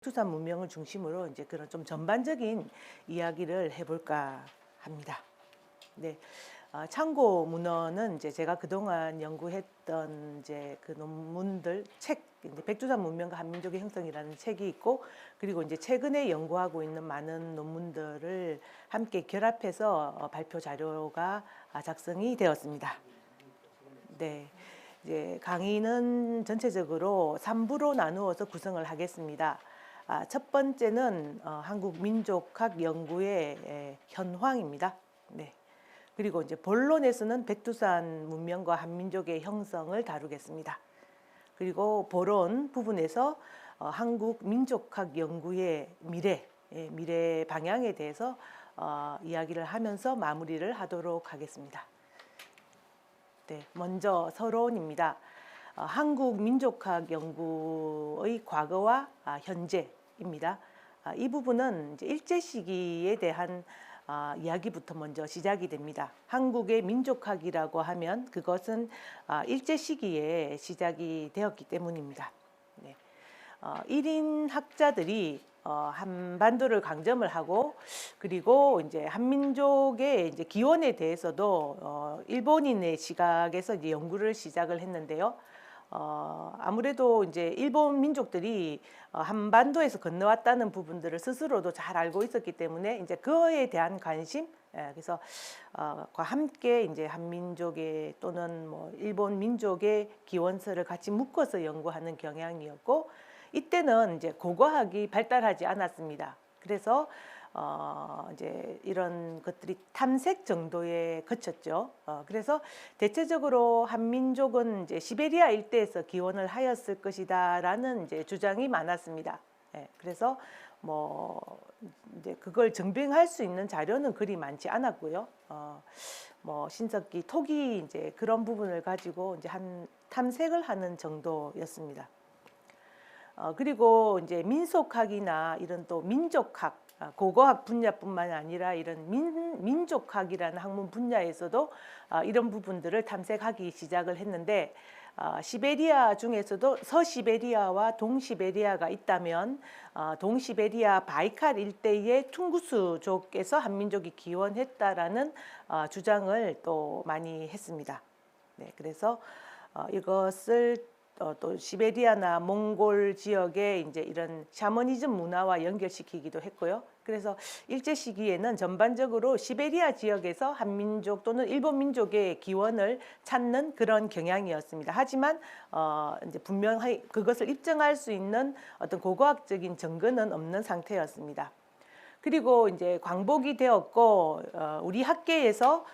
백두산 문명을 중심으로 이제 그런 좀 전반적인 이야기를 해볼까 합니다. 네. 참고 문헌은 이제 제가 그동안 연구했던 이제 그 논문들 이제 백두산 문명과 한민족의 형성이라는 책이 있고, 그리고 이제 최근에 연구하고 있는 많은 논문들을 함께 결합해서 발표 자료가 작성이 되었습니다. 네. 이제 강의는 전체적으로 3부로 나누어서 구성을 하겠습니다. 첫 번째는 한국 민족학 연구의 현황입니다. 네. 그리고 이제 본론에서는 백두산 문명과 한민족의 형성을 다루겠습니다. 그리고 보론 부분에서 한국 민족학 연구의 미래 방향에 대해서 이야기를 하면서 마무리를 하도록 하겠습니다. 네, 먼저 서론입니다. 한국 민족학 연구의 과거와 현재입니다. 이 부분은 이제 일제 시기에 대한 이야기부터 먼저 시작이 됩니다. 한국의 민족학이라고 하면 그것은 일제 시기에 시작이 되었기 때문입니다. 네. 1인 학자들이 한반도를 강점을 하고, 그리고 이제 한민족의 이제 기원에 대해서도 일본인의 시각에서 이제 연구를 시작을 했는데요. 아무래도 이제 일본 민족들이 한반도에서 건너왔다는 부분들을 스스로도 잘 알고 있었기 때문에 이제 그에 대한 관심, 그래서 과 함께 이제 한민족의 또는 뭐 일본 민족의 기원서를 같이 묶어서 연구하는 경향이었고, 이때는 이제 고고학이 발달하지 않았습니다. 그래서 이제 이런 것들이 탐색 정도에 그쳤죠. 그래서 대체적으로 한민족은 이제 시베리아 일대에서 기원을 하였을 것이다라는 이제 주장이 많았습니다. 그래서 뭐 이제 그걸 증빙할 수 있는 자료는 그리 많지 않았고요. 뭐 신석기, 토기 이제 그런 부분을 가지고 이제 한 탐색을 하는 정도였습니다. 그리고 이제 민속학이나 이런 또 민족학, 고고학 분야뿐만 아니라 이런 민족학이라는 학문 분야에서도 이런 부분들을 탐색하기 시작을 했는데, 시베리아 중에서도 서시베리아와 동시베리아가 있다면 동시베리아 바이칼 일대의 퉁구스족에서 한민족이 기원했다라는 주장을 또 많이 했습니다. 네, 그래서 이것을 또 시베리아나 몽골 지역의 이제 이런 샤머니즘 문화와 연결시키기도 했고요. 그래서 일제 시기에는 전반적으로 시베리아 지역에서 한민족 또는 일본 민족의 기원을 찾는 그런 경향이었습니다. 하지만 이제 분명히 그것을 입증할 수 있는 어떤 고고학적인 증거는 없는 상태였습니다. 그리고 이제 광복이 되었고, 우리 학계에서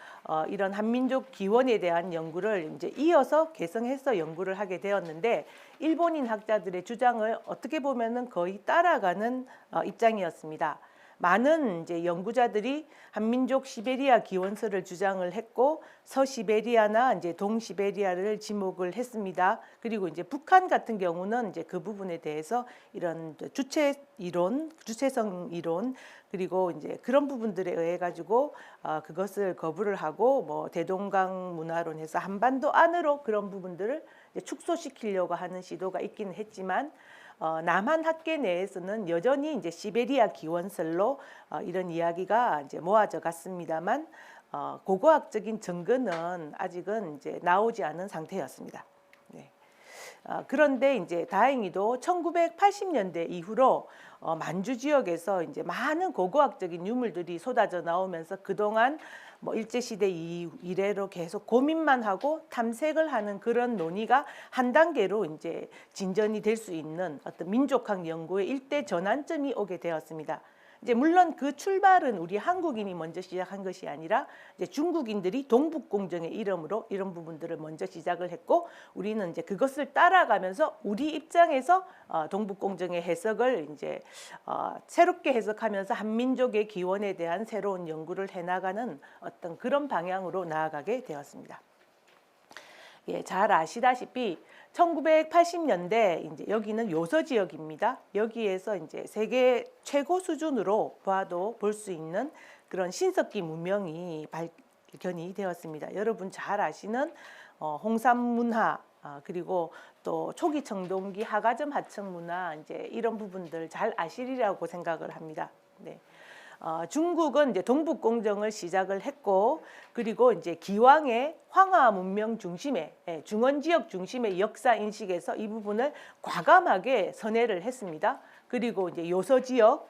이런 한민족 기원에 대한 연구를 이제 이어서 개성해서 연구를 하게 되었는데, 일본인 학자들의 주장을 어떻게 보면은 거의 따라가는 입장이었습니다. 많은 이제 연구자들이 한민족 시베리아 기원서를 주장을 했고, 서시베리아나 이제 동시베리아를 지목을 했습니다. 그리고 이제 북한 같은 경우는 이제 그 부분에 대해서 이런 주체 이론, 주체성 이론, 그리고 이제 그런 부분들에 의해 가지고 그것을 거부를 하고, 뭐 대동강 문화론에서 한반도 안으로 그런 부분들을 축소시키려고 하는 시도가 있기는 했지만, 남한 학계 내에서는 여전히 이제 시베리아 기원설로 이런 이야기가 이제 모아져 갔습니다만, 고고학적인 증거는 아직은 이제 나오지 않은 상태였습니다. 네. 그런데 이제 다행히도 1980년대 이후로 만주 지역에서 이제 많은 고고학적인 유물들이 쏟아져 나오면서 그동안 뭐 일제시대 이래로 계속 고민만 하고 탐색을 하는 그런 논의가 한 단계로 이제 진전이 될 수 있는 어떤 민족학 연구의 일대 전환점이 오게 되었습니다. 이제 물론 그 출발은 우리 한국인이 먼저 시작한 것이 아니라 이제 중국인들이 동북공정의 이름으로 이런 부분들을 먼저 시작을 했고, 우리는 이제 그것을 따라가면서 우리 입장에서 동북공정의 해석을 이제 새롭게 해석하면서 한민족의 기원에 대한 새로운 연구를 해나가는 어떤 그런 방향으로 나아가게 되었습니다. 예, 잘 아시다시피 1980년대 이제 여기는 요서 지역입니다. 여기에서 이제 세계 최고 수준으로 봐도 볼 수 있는 그런 신석기 문명이 발견이 되었습니다. 여러분 잘 아시는 홍산 문화, 그리고 또 초기 청동기 하가점 하청 문화 이제 이런 부분들 잘 아시리라고 생각을 합니다. 네. 중국은 이제 동북 공정을 시작을 했고, 그리고 이제 기왕의 황하 문명 중심의 중원 지역 중심의 역사 인식에서 이 부분을 과감하게 선회를 했습니다. 그리고 이제 요서 지역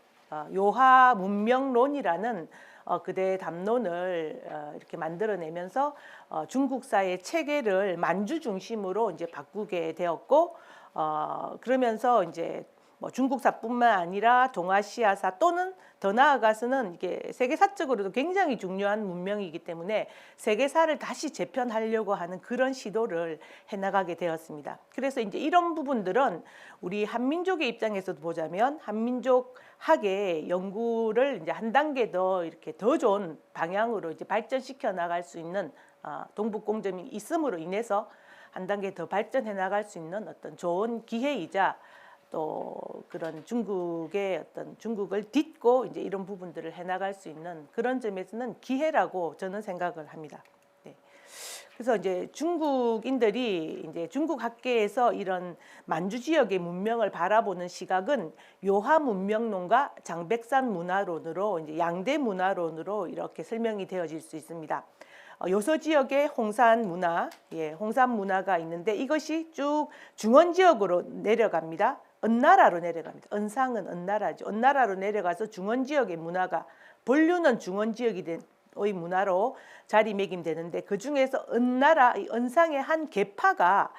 요하 문명론이라는 그대의 담론을 이렇게 만들어내면서 중국사의 체계를 만주 중심으로 이제 바꾸게 되었고, 그러면서 이제 뭐 중국사뿐만 아니라 동아시아사 또는 더 나아가서는 이게 세계사적으로도 굉장히 중요한 문명이기 때문에 세계사를 다시 재편하려고 하는 그런 시도를 해나가게 되었습니다. 그래서 이제 이런 부분들은 우리 한민족의 입장에서도 보자면 한민족 학의 연구를 이제 한 단계 더 이렇게 더 좋은 방향으로 이제 발전시켜 나갈 수 있는 동북 공정이 있음으로 인해서 한 단계 더 발전해 나갈 수 있는 어떤 좋은 기회이자 또 그런 중국의 어떤 중국을 딛고 이제 이런 부분들을 해나갈 수 있는 그런 점에서는 기회라고 저는 생각을 합니다. 네. 그래서 이제 중국인들이 이제 중국 학계에서 이런 만주 지역의 문명을 바라보는 시각은 요하 문명론과 장백산 문화론으로 이제 양대 문화론으로 이렇게 설명이 되어질 수 있습니다. 요서 지역의 홍산 문화, 홍산 문화가 있는데 이것이 쭉 중원 지역으로 내려갑니다. 은나라로 내려갑니다. 은상은 은나라죠. 은나라로 내려가서 중원 지역의 문화가 본류는 중원 지역의 문화로 자리매김되는데 그 중에서 은나라, 은상의 한 계파가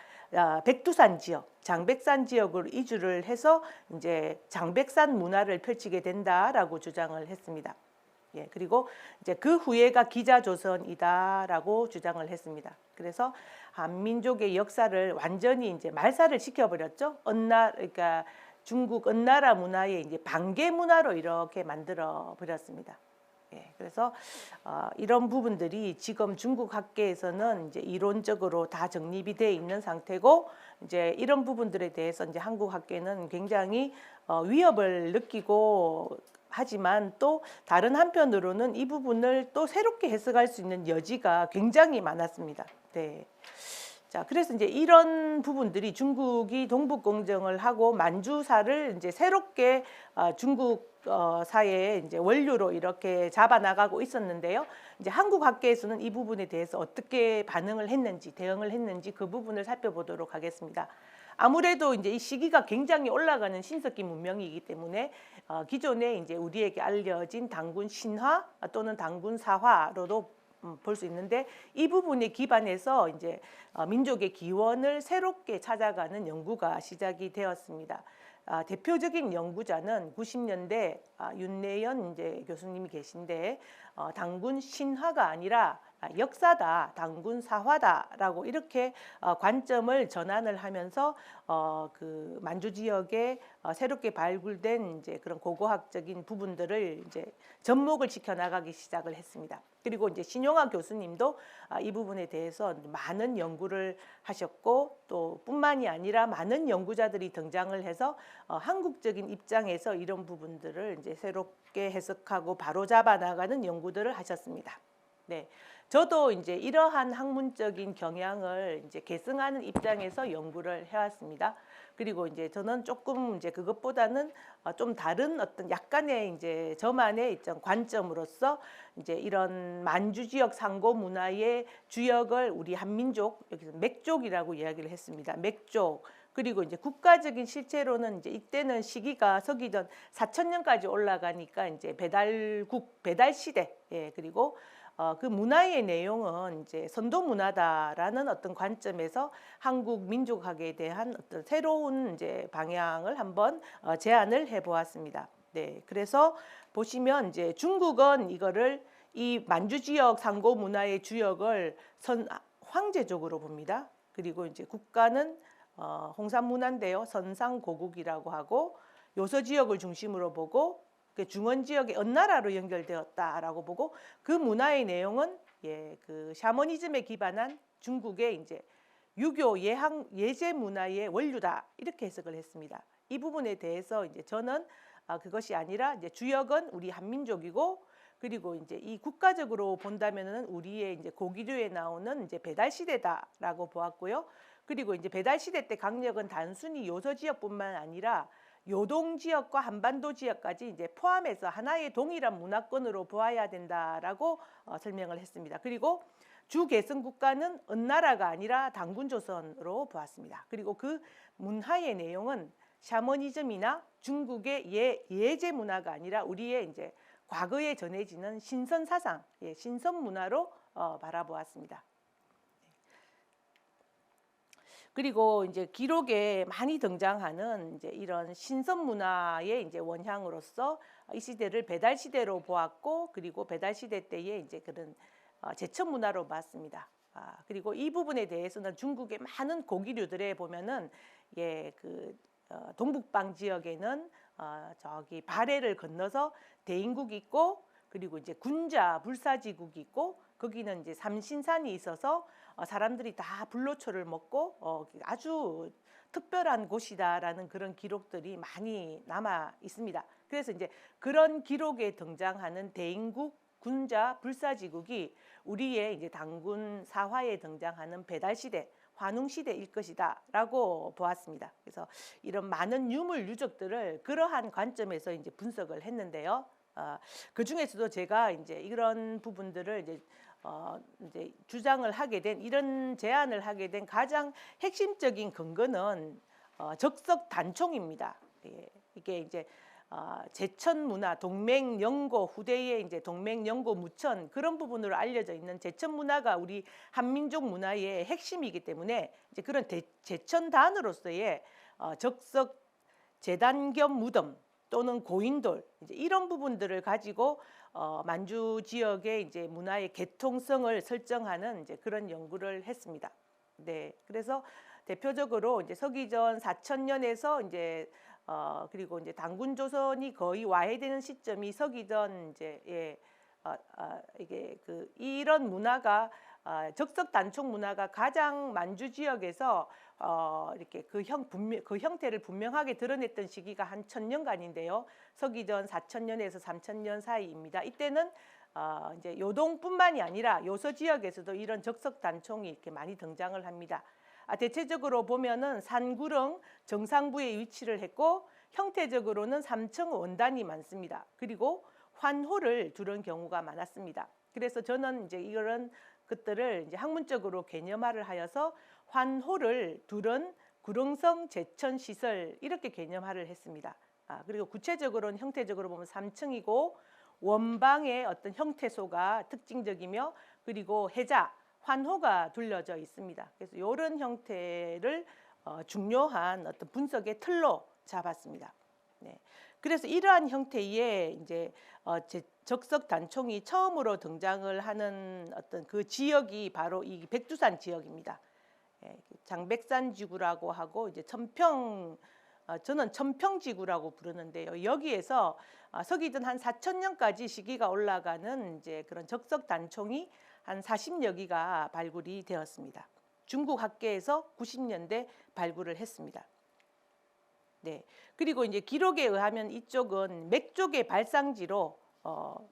백두산 지역, 장백산 지역으로 이주를 해서 이제 장백산 문화를 펼치게 된다라고 주장을 했습니다. 그리고 이제 그 후예가 기자조선이다라고 주장을 했습니다. 그래서 한민족의 역사를 완전히 이제 말살을 시켜버렸죠. 그러니까 중국 은나라 문화의 이제 반개 문화로 이렇게 만들어 버렸습니다. 그래서 이런 부분들이 지금 중국 학계에서는 이제 이론적으로 다 정립이 돼 있는 상태고, 이제 이런 부분들에 대해서 이제 한국 학계는 굉장히 위협을 느끼고 하지만 또 다른 한편으로는 이 부분을 또 새롭게 해석할 수 있는 여지가 굉장히 많았습니다. 네. 자, 그래서 이제 이런 부분들이 중국이 동북 공정을 하고 만주사를 이제 새롭게 중국 사회의 이제 원류로 이렇게 잡아 나가고 있었는데요. 이제 한국 학계에서는 이 부분에 대해서 어떻게 반응을 했는지, 대응을 했는지 그 부분을 살펴보도록 하겠습니다. 아무래도 이제 이 시기가 굉장히 올라가는 신석기 문명이기 때문에 기존에 이제 우리에게 알려진 당군 신화 또는 당군 사화로도 볼 수 있는데, 이 부분에 기반해서 이제 민족의 기원을 새롭게 찾아가는 연구가 시작이 되었습니다. 대표적인 연구자는 90년대 윤내연 이제 교수님이 계신데, 당군 신화가 아니라 역사다, 당군 사화다라고 이렇게 관점을 전환을 하면서 그 만주 지역에 새롭게 발굴된 이제 그런 고고학적인 부분들을 이제 접목을 시켜 나가기 시작을 했습니다. 그리고 이제 신용화 교수님도 이 부분에 대해서 많은 연구를 하셨고, 또 뿐만이 아니라 많은 연구자들이 등장을 해서 한국적인 입장에서 이런 부분들을 이제 새롭게 해석하고 바로잡아 나가는 연구들을 하셨습니다. 네. 저도 이제 이러한 학문적인 경향을 이제 계승하는 입장에서 연구를 해왔습니다. 그리고 이제 저는 조금 이제 그것보다는 좀 다른 어떤 약간의 이제 저만의 있던 관점으로서 이제 이런 만주 지역 상고 문화의 주역을 우리 한민족, 여기서 맥족이라고 이야기를 했습니다. 맥족. 그리고 이제 국가적인 실체로는 이제 이때는 시기가 서기전 4천년까지 올라가니까 이제 배달국, 배달 시대. 그리고 그 문화의 내용은 이제 선도 문화다라는 어떤 관점에서 한국 민족학에 대한 어떤 새로운 이제 방향을 한번 제안을 해보았습니다. 네, 그래서 보시면 이제 중국은 이거를 이 만주 지역 상고 문화의 주역을 황제족으로 봅니다. 그리고 이제 국가는 홍산 문화인데요, 선상고국이라고 하고, 요서 지역을 중심으로 보고 중원 지역의 은나라로 연결되었다라고 보고, 그 문화의 내용은 그 샤머니즘에 기반한 중국의 이제 유교 예제 문화의 원류다 이렇게 해석을 했습니다. 이 부분에 대해서 이제 저는 그것이 아니라 이제 주역은 우리 한민족이고, 그리고 이제 이 국가적으로 본다면은 우리의 이제 고기류에 나오는 이제 배달 시대다라고 보았고요. 그리고 이제 배달 시대 때 강력은 단순히 요서 지역뿐만 아니라 요동 지역과 한반도 지역까지 이제 포함해서 하나의 동일한 문화권으로 보아야 된다라고 설명을 했습니다. 그리고 주 계승 국가는 은나라가 아니라 당군조선으로 보았습니다. 그리고 그 문화의 내용은 샤머니즘이나 중국의 예제 문화가 아니라 우리의 이제 과거에 전해지는 신선 사상, 신선 문화로 바라보았습니다. 그리고 이제 기록에 많이 등장하는 이제 이런 신선 문화의 이제 원형으로서 이 시대를 배달 시대로 보았고, 그리고 배달 시대 때에 이제 그런 제천 문화로 봤습니다. 그리고 이 부분에 대해서는 중국의 많은 고기류들에 보면은 동북방 지역에는 저기 발해를 건너서 대인국이 있고, 그리고 이제 군자 불사지국이 있고, 거기는 이제 삼신산이 있어서 사람들이 다 불로초를 먹고 아주 특별한 곳이다라는 그런 기록들이 많이 남아 있습니다. 그래서 이제 그런 기록에 등장하는 대인국, 군자, 불사지국이 우리의 이제 당군 사화에 등장하는 배달시대, 환웅시대일 것이다라고 보았습니다. 그래서 이런 많은 유물 유적들을 그러한 관점에서 이제 분석을 했는데요. 그 중에서도 제가 이제 이런 부분들을 이제 주장을 하게 된, 이런 제안을 하게 된 가장 핵심적인 근거는 적석 단총입니다. 이게 이제 제천 문화, 동맹연고 후대의 이제 동맹연고 무천 그런 부분으로 알려져 있는 제천 문화가 우리 한민족 문화의 핵심이기 때문에 이제 그런 제천단으로서의 적석 제단 겸 무덤 또는 고인돌 이제 이런 부분들을 가지고 만주 지역의 이제 문화의 개통성을 설정하는 이제 그런 연구를 했습니다. 네, 그래서 대표적으로 이제 서기전 4천년에서 이제 그리고 이제 당군조선이 거의 와해되는 시점이 서기전 이제 이게 이런 문화가 적석 단총 문화가 가장 만주 지역에서 이렇게 그 형태를 분명하게 드러냈던 시기가 한 1000년간인데요. 서기전 4000년에서 3000년 사이입니다. 이때는 이제 요동뿐만이 아니라 요서 지역에서도 이런 적석 단총이 이렇게 많이 등장을 합니다. 대체적으로 보면은 산구릉 정상부에 위치를 했고 형태적으로는 삼청 원단이 많습니다. 그리고 환호를 두른 경우가 많았습니다. 그래서 저는 이제 이런 것들을 이제 학문적으로 개념화를 하여서 환호를 두른 구릉성 제천 시설 이렇게 개념화를 했습니다. 그리고 구체적으로는 형태적으로 보면 삼층이고 원방의 어떤 형태소가 특징적이며 그리고 해자 환호가 둘러져 있습니다. 그래서 이런 형태를 중요한 어떤 분석의 틀로 잡았습니다. 네. 그래서 이러한 형태의 이제 적석 단총이 처음으로 등장을 하는 어떤 그 지역이 바로 이 백두산 지역입니다. 장백산 지구라고 하고 이제 저는 천평지구라고 부르는데요. 여기에서 서기전 한 4000년까지 시기가 올라가는 이제 그런 적석 단총이 한 40여 기가 발굴이 되었습니다. 중국 학계에서 90년대 발굴을 했습니다. 네. 그리고 이제 기록에 의하면 이쪽은 맥족의 발상지로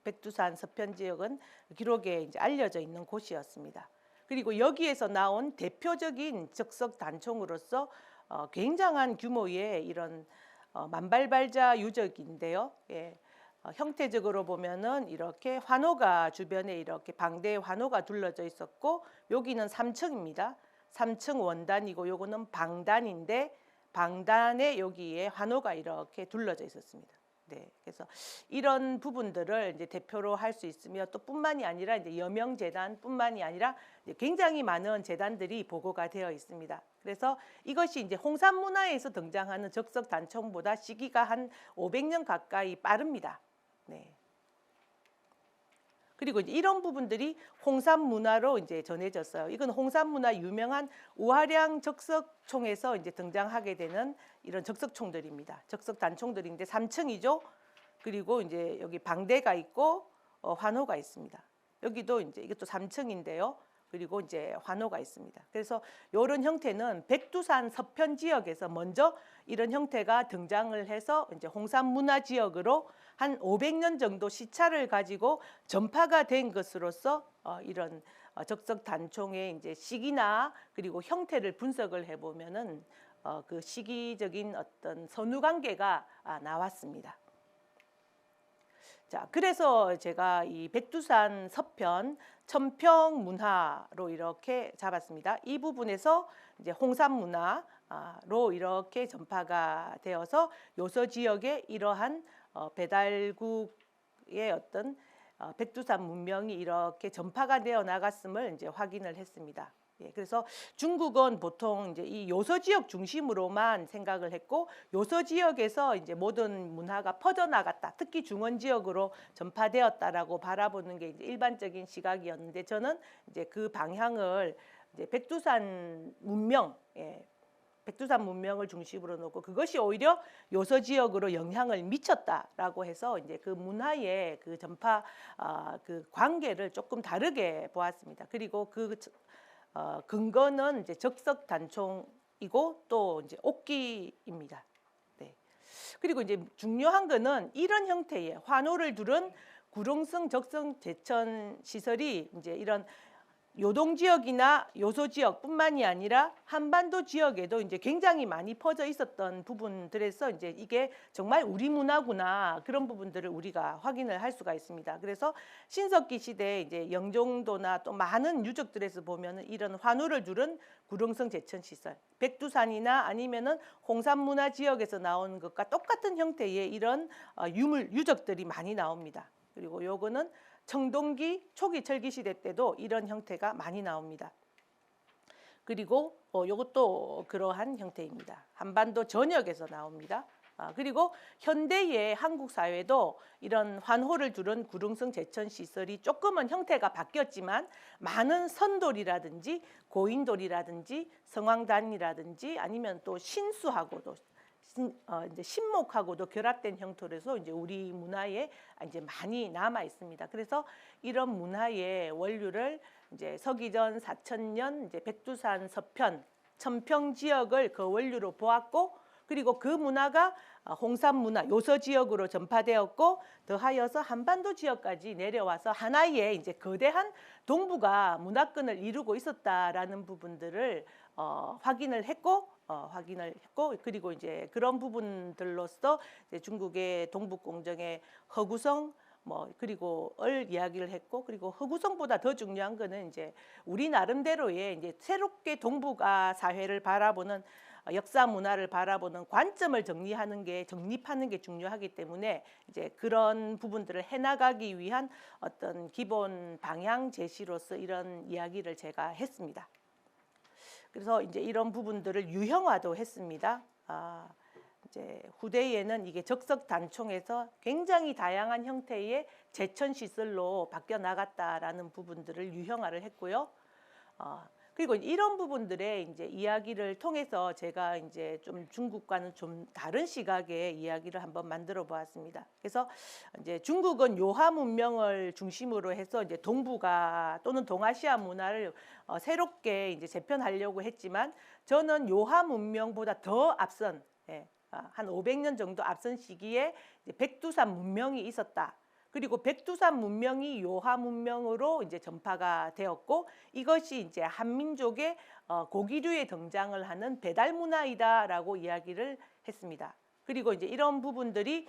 백두산 서편 지역은 기록에 이제 알려져 있는 곳이었습니다. 그리고 여기에서 나온 대표적인 적석 단총으로서 굉장한 규모의 이런 만발발자 유적인데요. 형태적으로 보면은 이렇게 환호가 주변에 이렇게 방대 환호가 둘러져 있었고 여기는 3층입니다. 3층 원단이고 요거는 방단인데 방단에 여기에 환호가 이렇게 둘러져 있었습니다. 네, 그래서 이런 부분들을 이제 대표로 할 수 있으며 또 뿐만이 아니라 이제 여명 재단뿐만이 아니라 이제 굉장히 많은 재단들이 보고가 되어 있습니다. 그래서 이것이 이제 홍산 문화에서 등장하는 적석 단총보다 시기가 한 500년 가까이 빠릅니다. 네. 그리고 이제 이런 부분들이 홍산 문화로 이제 전해졌어요. 이건 홍산 문화 유명한 우화량 적석총에서 이제 등장하게 되는 이런 적석총들입니다. 적석 단총들인데 3층이죠. 그리고 이제 여기 방대가 있고 환호가 있습니다. 여기도 이제 이것도 3층인데요. 그리고 이제 환호가 있습니다. 그래서 이런 형태는 백두산 서편 지역에서 먼저 이런 형태가 등장을 해서 이제 홍산 문화 지역으로 한 500년 정도 시차를 가지고 전파가 된 것으로서 이런 적석 단총의 이제 시기나 그리고 형태를 분석을 해보면은 그 시기적인 어떤 선후 관계가 나왔습니다. 자, 그래서 제가 이 백두산 서편 천평 문화로 이렇게 잡았습니다. 이 부분에서 이제 홍산 문화로 이렇게 전파가 되어서 요서 지역의 이러한 배달국의 어떤 백두산 문명이 이렇게 전파가 되어 나갔음을 이제 확인을 했습니다. 예, 그래서 중국은 보통 이제 이 요서 지역 중심으로만 생각을 했고 요서 지역에서 이제 모든 문화가 퍼져나갔다. 특히 중원 지역으로 전파되었다라고 바라보는 게 이제 일반적인 시각이었는데 저는 이제 그 방향을 이제 백두산 문명, 백두산 문명을 중심으로 놓고 그것이 오히려 요서 지역으로 영향을 미쳤다라고 해서 이제 그 문화의 그 전파 그 관계를 조금 다르게 보았습니다. 그리고 그 근거는 이제 적석 단총이고 또 이제 옥기입니다. 네. 그리고 이제 중요한 거는 이런 형태의 환호를 두른 구룡성 적성 제천 시설이 이제 이런 요동 지역이나 요소 지역뿐만이 아니라 한반도 지역에도 이제 굉장히 많이 퍼져 있었던 부분들에서 이제 이게 정말 우리 문화구나 그런 부분들을 우리가 확인을 할 수가 있습니다. 그래서 신석기 시대 이제 영종도나 또 많은 유적들에서 보면은 이런 환호를 두른 구룡성 제천 시설, 백두산이나 아니면은 홍산 문화 지역에서 나오는 것과 똑같은 형태의 이런 유물 유적들이 많이 나옵니다. 그리고 요거는 청동기 초기 철기 시대 때도 이런 형태가 많이 나옵니다. 그리고 이것도 그러한 형태입니다. 한반도 전역에서 나옵니다. 그리고 현대의 한국 사회도 이런 환호를 두른 구룡성 제천 시설이 조금은 형태가 바뀌었지만 많은 선돌이라든지 고인돌이라든지 성황단이라든지 아니면 또 신수하고도 이제 신목하고도 결합된 형태로서 이제 우리 문화에 이제 많이 남아 있습니다. 그래서 이런 문화의 원류를 이제 서기전 4000년 이제 백두산 서편 천평 지역을 그 원류로 보았고 그리고 그 문화가 홍산 문화 요서 지역으로 전파되었고 더하여서 한반도 지역까지 내려와서 하나의 이제 거대한 동북아 문화권을 이루고 있었다라는 부분들을 확인을 했고 그리고 이제 그런 부분들로서 이제 중국의 동북 공정의 허구성 그리고 이야기를 했고 그리고 허구성보다 더 중요한 거는 이제 우리 나름대로의 이제 새롭게 동북아 사회를 바라보는 역사 문화를 바라보는 관점을 정립하는 게 중요하기 때문에 이제 그런 부분들을 해나가기 위한 어떤 기본 방향 제시로서 이런 이야기를 제가 했습니다. 그래서 이제 이런 부분들을 유형화도 했습니다. 이제 후대에는 이게 적석 단총에서 굉장히 다양한 형태의 제천 시설로 바뀌어 나갔다라는 부분들을 유형화를 했고요. 그리고 이런 부분들의 이제 이야기를 통해서 제가 이제 좀 중국과는 좀 다른 시각의 이야기를 한번 만들어 보았습니다. 그래서 이제 중국은 요하 문명을 중심으로 해서 이제 동북아 또는 동아시아 문화를 새롭게 이제 재편하려고 했지만 저는 요하 문명보다 더 앞선 한 500년 정도 앞선 시기에 이제 백두산 문명이 있었다. 그리고 백두산 문명이 요하 문명으로 이제 전파가 되었고 이것이 이제 한민족의 고기류에 등장을 하는 배달 문화이다라고 이야기를 했습니다. 그리고 이제 이런 부분들이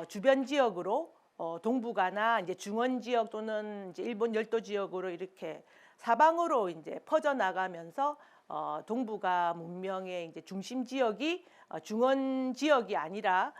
주변 지역으로 동북아나 이제 중원 지역 또는 이제 일본 열도 지역으로 이렇게 사방으로 이제 퍼져 나가면서 동북아 문명의 이제 중심 지역이 중원 지역이 아니라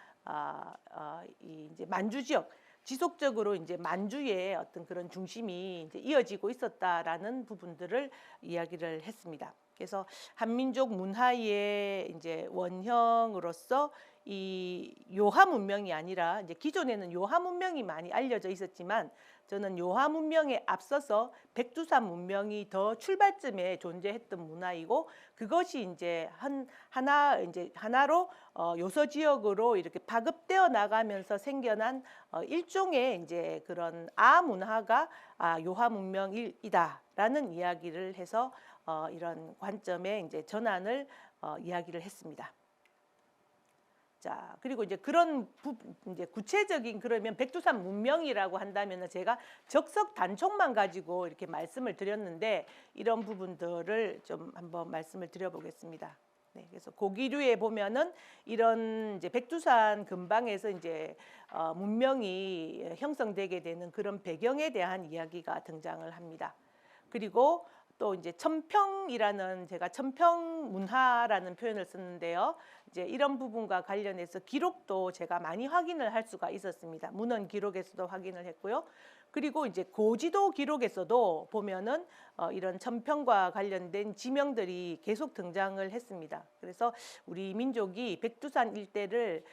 이제 만주 지역 지속적으로 이제 만주의 어떤 그런 중심이 이제 이어지고 있었다라는 부분들을 이야기를 했습니다. 그래서 한민족 문화의 이제 원형으로서 이 요하 문명이 아니라 이제 기존에는 요하 문명이 많이 알려져 있었지만 저는 요하 문명에 앞서서 백두산 문명이 더 출발점에 존재했던 문화이고 그것이 이제 하나로 요서 지역으로 이렇게 파급되어 나가면서 생겨난 일종의 이제 그런 문화가 요하 문명이다라는 이야기를 해서 이런 관점의 이제 전환을 이야기를 했습니다. 자, 그리고 이제 그런 이제 구체적인 그러면 백두산 문명이라고 한다면은 제가 적석 단총만 가지고 이렇게 말씀을 드렸는데 이런 부분들을 좀 한번 말씀을 드려보겠습니다. 네, 그래서 고기류에 보면은 이런 이제 백두산 근방에서 이제 문명이 형성되게 되는 그런 배경에 대한 이야기가 등장을 합니다. 그리고 또 이제 천평이라는 제가 천평 문화라는 표현을 썼는데요. 이제 이런 부분과 관련해서 기록도 제가 많이 확인을 할 수가 있었습니다. 문헌 기록에서도 확인을 했고요. 그리고 이제 고지도 기록에서도 보면은 이런 천평과 관련된 지명들이 계속 등장을 했습니다. 그래서 우리 민족이 백두산 일대를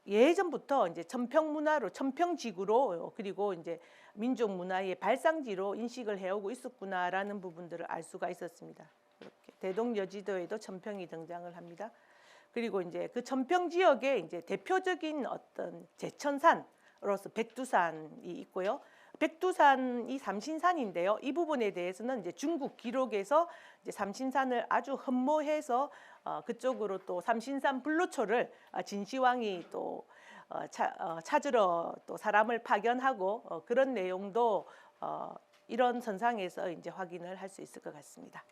예전부터 이제 천평 문화로 천평지구로 그리고 이제 민족 문화의 발상지로 인식을 해오고 있었구나라는 부분들을 알 수가 있었습니다. 이렇게 대동여지도에도 천평이 등장을 합니다. 그리고 이제 그 천평 지역에 이제 대표적인 어떤 제천산으로서 백두산이 있고요. 백두산이 삼신산인데요. 이 부분에 대해서는 이제 중국 기록에서 이제 삼신산을 아주 흠모해서 그쪽으로 또 삼신산 불로초를 진시황이 또 찾으러 또 사람을 파견하고 그런 내용도 이런 선상에서 이제 확인을 할 수 있을 것 같습니다.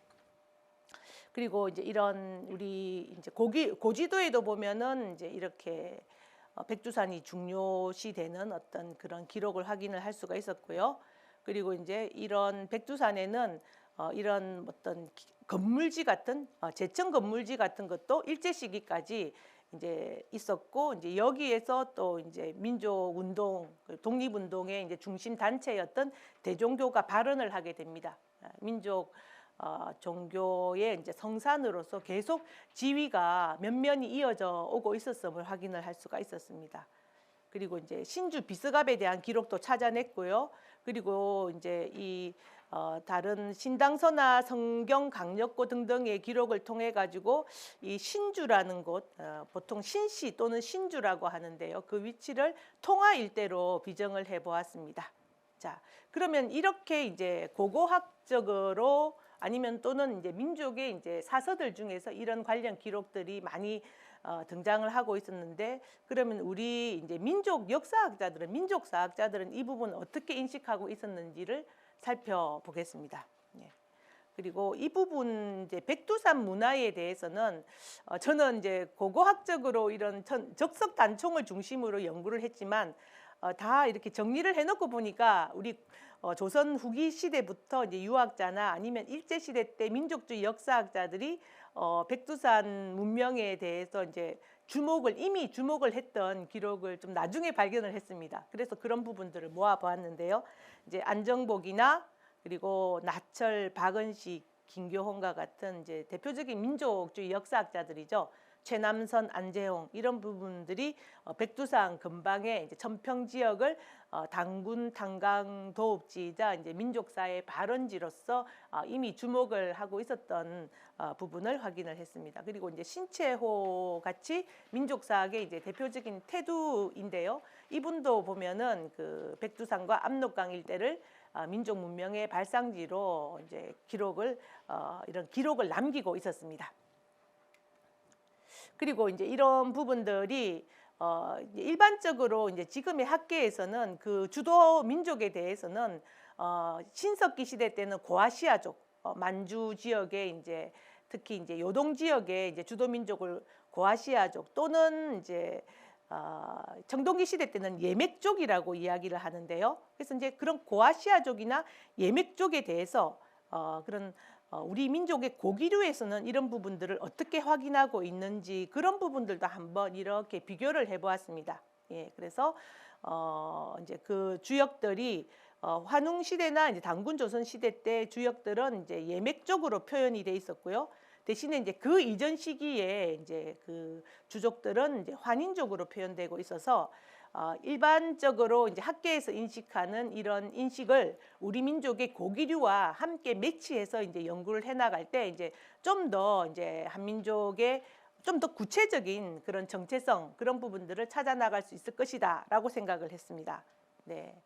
그리고 이제 이런 우리 이제 고지도에도 보면은 이제 이렇게 백두산이 중요시되는 어떤 그런 기록을 확인을 할 수가 있었고요. 그리고 이제 이런 백두산에는 이런 어떤 건물지 같은 제천 건물지 같은 것도 일제 시기까지 이제 있었고 이제 여기에서 또 이제 민족 운동, 독립 운동의 이제 중심 단체였던 대종교가 발언을 하게 됩니다. 민족 종교의 이제 성산으로서 계속 지위가 면면이 이어져 오고 있었음을 확인을 할 수가 있었습니다. 그리고 이제 신주 비스갑에 대한 기록도 찾아냈고요. 그리고 이제 이 다른 신당서나 성경 강력고 등등의 기록을 통해 가지고 이 신주라는 곳, 보통 신시 또는 신주라고 하는데요. 그 위치를 통화 일대로 비정을 해보았습니다. 자, 그러면 이렇게 이제 고고학적으로 아니면 또는 이제 민족의 이제 사서들 중에서 이런 관련 기록들이 많이 등장을 하고 있었는데, 그러면 우리 이제 민족 역사학자들은, 민족사학자들은 이 부분 어떻게 인식하고 있었는지를 살펴보겠습니다. 예. 그리고 이 부분 이제 백두산 문화에 대해서는 저는 이제 고고학적으로 이런 적석 단총을 중심으로 연구를 했지만 다 이렇게 정리를 해놓고 보니까 우리 조선 후기 시대부터 이제 유학자나 아니면 일제 시대 때 민족주의 역사학자들이 백두산 문명에 대해서 이제 이미 주목을 했던 기록을 좀 나중에 발견을 했습니다. 그래서 그런 부분들을 모아 보았는데요. 이제 안정복이나 그리고 나철, 박은식, 김교홍과 같은 이제 대표적인 민족주의 역사학자들이죠. 최남선, 안재홍 이런 부분들이 백두산 근방의 이제 천평 지역을 당군, 탄강, 도읍지이자 이제 민족사의 발원지로서 이미 주목을 하고 있었던 부분을 확인을 했습니다. 그리고 이제 신채호 같이 민족사학의 이제 대표적인 태두인데요. 이분도 보면은 그 백두산과 압록강 일대를 민족 문명의 발상지로 이제 이런 기록을 남기고 있었습니다. 그리고 이제 이런 부분들이 일반적으로 이제 지금의 학계에서는 그 주도 민족에 대해서는 신석기 시대 때는 고아시아족, 만주 지역에 이제 특히 이제 요동 지역의 이제 주도 민족을 고아시아족 또는 이제 정동기 시대 때는 예맥족이라고 이야기를 하는데요. 그래서 이제 그런 고아시아족이나 예맥족에 대해서 그런 우리 민족의 고기류에서는 이런 부분들을 어떻게 확인하고 있는지 그런 부분들도 한번 이렇게 비교를 해보았습니다. 예, 그래서 이제 그 주역들이 환웅 시대나 이제 단군 조선 시대 때 주역들은 이제 예맥적으로 표현이 돼 있었고요. 대신에 이제 그 이전 시기에 이제 그 주족들은 이제 환인족으로 표현되고 있어서 일반적으로 이제 학계에서 인식하는 이런 인식을 우리 민족의 고기류와 함께 매치해서 이제 연구를 해나갈 때 이제 좀 더 이제 한민족의 좀 더 구체적인 그런 정체성 그런 부분들을 찾아 나갈 수 있을 것이다라고 생각을 했습니다. 네.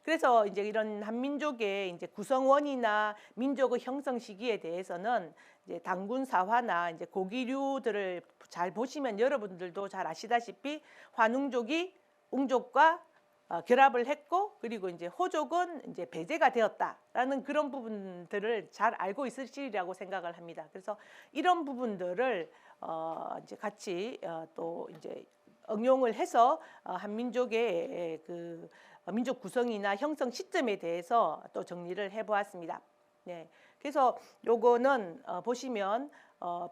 그래서 이제 이런 한민족의 이제 구성원이나 민족의 형성 시기에 대해서는 이제 당군 사화나 이제 고기류들을 잘 보시면 여러분들도 잘 아시다시피 환웅족이 웅족과 결합을 했고, 그리고 이제 호족은 이제 배제가 되었다라는 그런 부분들을 잘 알고 있으시리라고 생각을 합니다. 그래서 이런 부분들을 이제 같이 또 이제 응용을 해서 한민족의 그 민족 구성이나 형성 시점에 대해서 또 정리를 해보았습니다. 네, 그래서 요거는 보시면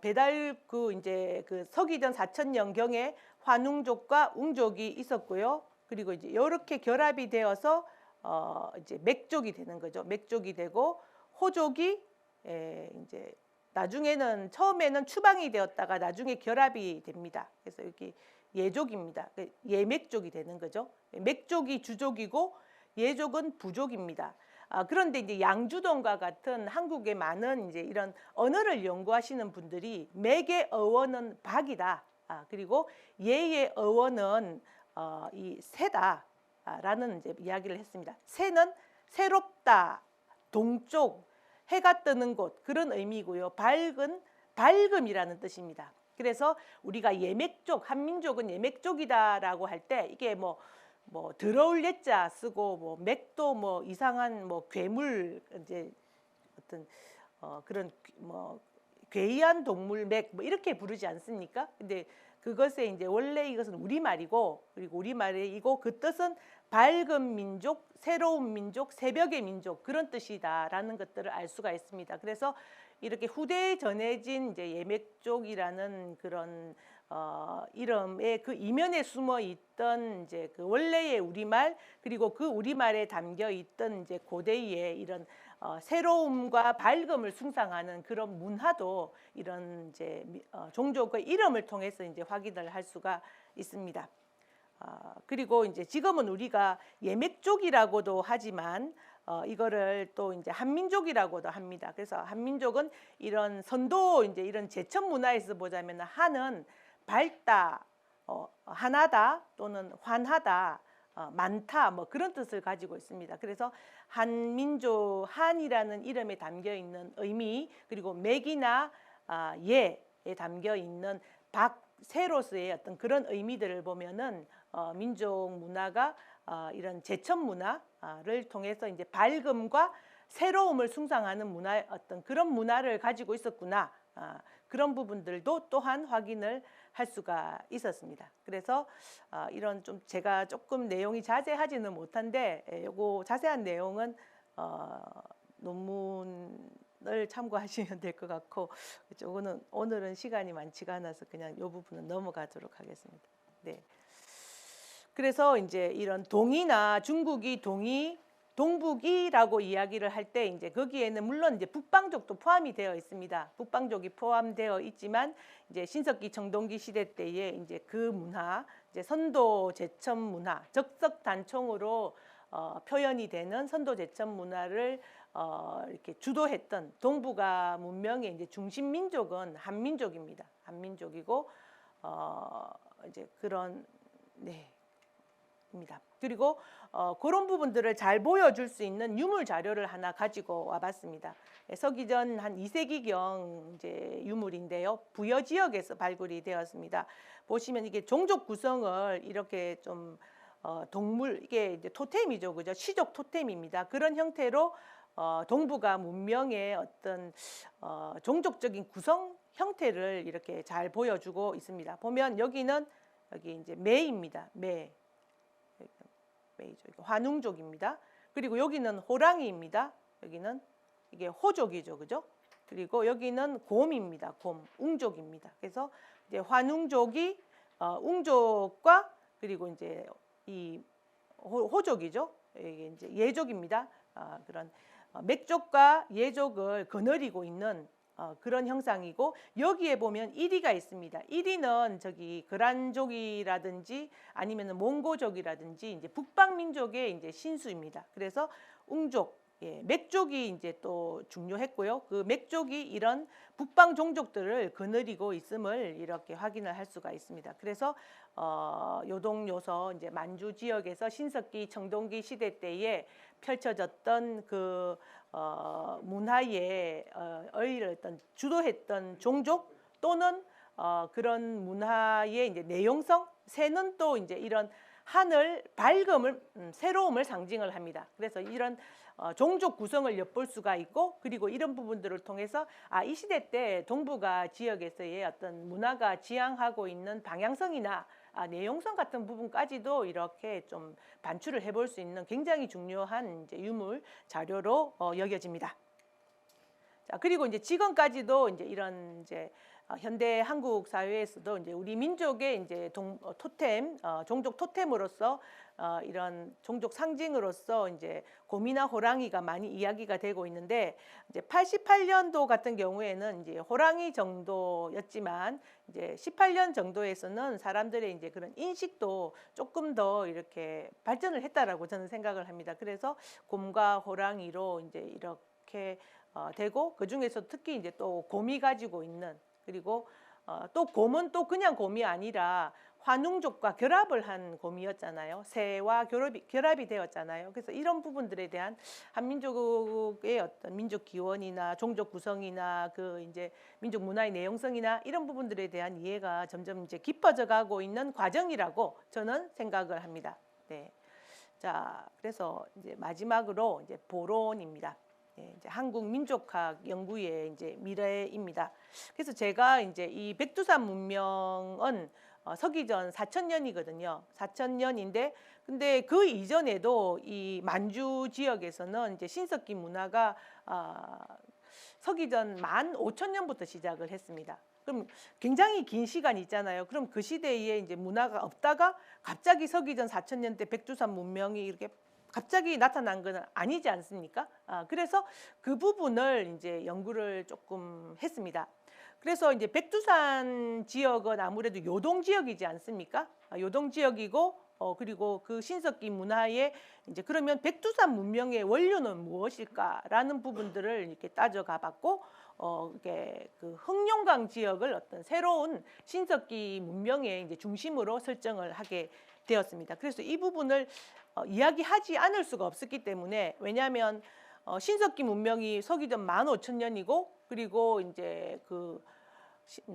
배달 이제 그 서기전 4000년경에 환웅족과 웅족이 있었고요. 그리고 이제 이렇게 결합이 되어서 이제 맥족이 되는 거죠. 맥족이 되고 호족이 이제 나중에는 처음에는 추방이 되었다가 나중에 결합이 됩니다. 그래서 여기 예족입니다. 예맥족이 되는 거죠. 맥족이 주족이고 예족은 부족입니다. 그런데 이제 양주동과 같은 한국의 많은 이제 이런 언어를 연구하시는 분들이 맥의 어원은 박이다. 그리고 예의 어원은 이 새다라는 이제 이야기를 했습니다. 새는 새롭다, 동쪽, 해가 뜨는 곳 그런 의미고요. 밝은 밝음이라는 뜻입니다. 그래서 우리가 예맥족, 한민족은 예맥족이다라고 할 때 이게 뭐 더러울 예자 쓰고 뭐 맥도 뭐 이상한 뭐 괴물 이제 어떤 그런 뭐 괴이한 동물 맥 뭐 이렇게 부르지 않습니까? 근데 그것에 이제 원래 이것은 우리말이고, 그리고 우리말이고 그 뜻은 밝은 민족, 새로운 민족, 새벽의 민족 그런 뜻이다라는 것들을 알 수가 있습니다. 그래서 이렇게 후대에 전해진 이제 예맥족이라는 그런 이름의 그 이면에 숨어 있던 이제 그 원래의 우리말, 그리고 그 우리말에 담겨 있던 이제 고대의 이런 새로움과 밝음을 숭상하는 그런 문화도 이런 이제 종족의 이름을 통해서 이제 확인을 할 수가 있습니다. 그리고 이제 지금은 우리가 예맥족이라고도 하지만 이거를 또 이제 한민족이라고도 합니다. 그래서 한민족은 이런 선도 이제 이런 제천 문화에서 보자면 한은 밝다, 하나다 또는 환하다, 많다 뭐 그런 뜻을 가지고 있습니다. 그래서 한민족, 한이라는 이름에 담겨 있는 의미, 그리고 맥이나 예에 담겨 있는 세로서의 어떤 그런 의미들을 보면은 민족 문화가 이런 제천 문화를 통해서 이제 밝음과 새로움을 숭상하는 문화, 어떤 그런 문화를 가지고 있었구나. 그런 부분들도 또한 확인을 할 수가 있었습니다. 그래서 이런 좀 제가 조금 내용이 자세하지는 못한데 요거 자세한 내용은 논문을 참고하시면 될 것 같고, 요거는 오늘은 시간이 많지가 않아서 그냥 요 부분은 넘어가도록 하겠습니다. 네. 그래서 이제 이런 동이나 중국이 동북이라고 이야기를 할 때 이제 거기에는 물론 이제 북방족도 포함이 되어 있습니다. 북방족이 포함되어 있지만 이제 신석기 청동기 시대 때에 이제 그 문화, 이제 선도 제천 문화, 적석단총으로 표현이 되는 선도 제천 문화를 이렇게 주도했던 동북아 문명의 이제 중심 민족은 한민족입니다. 한민족이고 이제 그런 입니다. 그리고 그런 부분들을 잘 보여줄 수 있는 유물 자료를 하나 가지고 와봤습니다. 서기전 한 2세기경 이제 유물인데요. 부여 지역에서 발굴이 되었습니다. 보시면 이게 종족 구성을 이렇게 좀 동물, 이게 이제 토템이죠, 그죠? 시족 토템입니다. 그런 형태로 동북아 문명의 어떤 종족적인 구성 형태를 이렇게 잘 보여주고 있습니다. 보면 여기는 여기 이제 매입니다. 매이죠. 환웅족입니다. 그리고 여기는 호랑이입니다. 여기는 이게 호족이죠, 그죠? 그리고 여기는 곰입니다. 곰, 웅족입니다. 그래서 이제 환웅족이 웅족과 그리고 이제 이 호족이죠. 이게 이제 예족입니다. 그런 맥족과 예족을 거느리고 있는 그런 형상이고, 여기에 보면 이리가 있습니다. 이리는 저기 거란족이라든지 아니면 몽고족이라든지 이제 북방민족의 이제 신수입니다. 그래서 웅족, 맥족이 이제 또 중요했고요. 그 맥족이 이런 북방 종족들을 거느리고 있음을 이렇게 확인을 할 수가 있습니다. 그래서 요동요서 이제 만주 지역에서 신석기 청동기 시대 때에 펼쳐졌던 그 문화의 어떤 주도했던 종족 또는 그런 문화의 이제 내용성, 새는 또 이제 이런 하늘 밝음을 새로움을 상징을 합니다. 그래서 이런 종족 구성을 엿볼 수가 있고, 그리고 이런 부분들을 통해서 이 시대 때 동북아 지역에서의 어떤 문화가 지향하고 있는 방향성이나 내용성 같은 부분까지도 이렇게 좀 반출을 해볼 수 있는 굉장히 중요한 이제 유물 자료로 여겨집니다. 자, 그리고 이제 지금까지도 이제 이런 이제 현대 한국 사회에서도 이제 우리 민족의 이제 토템, 종족 토템으로서 이런 종족 상징으로서 이제 곰이나 호랑이가 많이 이야기가 되고 있는데, 이제 88년도 같은 경우에는 이제 호랑이 정도였지만 이제 18년 정도에서는 사람들의 이제 그런 인식도 조금 더 이렇게 발전을 했다라고 저는 생각을 합니다. 그래서 곰과 호랑이로 이제 이렇게 되고, 그 중에서 특히 이제 또 곰이 가지고 있는, 그리고 또 곰은 또 그냥 곰이 아니라 환웅족과 결합을 한 곰이었잖아요. 새와 결합이 되었잖아요. 그래서 이런 부분들에 대한 한민족의 어떤 민족 기원이나 종족 구성이나 그 이제 민족 문화의 내용성이나 이런 부분들에 대한 이해가 점점 이제 깊어져 가고 있는 과정이라고 저는 생각을 합니다. 네. 자, 그래서 이제 마지막으로 이제 보론입니다. 이제 한국 민족학 연구의 이제 미래입니다. 그래서 제가 이제 이 백두산 문명은 서기전 4000년이거든요. 4000년인데, 근데 그 이전에도 이 만주 지역에서는 이제 신석기 문화가 서기전 15,000년부터 시작을 했습니다. 그럼 굉장히 긴 시간이 있잖아요. 그럼 그 시대에 이제 문화가 없다가 갑자기 서기전 4000년 때 백두산 문명이 이렇게 갑자기 나타난 건 아니지 않습니까? 그래서 그 부분을 이제 연구를 조금 했습니다. 그래서 이제 백두산 지역은 아무래도 요동 지역이지 않습니까? 요동 지역이고, 그리고 그 신석기 문화에 이제 그러면 백두산 문명의 원료는 무엇일까라는 부분들을 이렇게 따져가 봤고, 이게 그 흑룡강 지역을 어떤 새로운 신석기 문명의 이제 중심으로 설정을 하게 되었습니다. 그래서 이 부분을 이야기하지 않을 수가 없었기 때문에, 왜냐하면 신석기 문명이 서기전 15,000년이고, 그리고 이제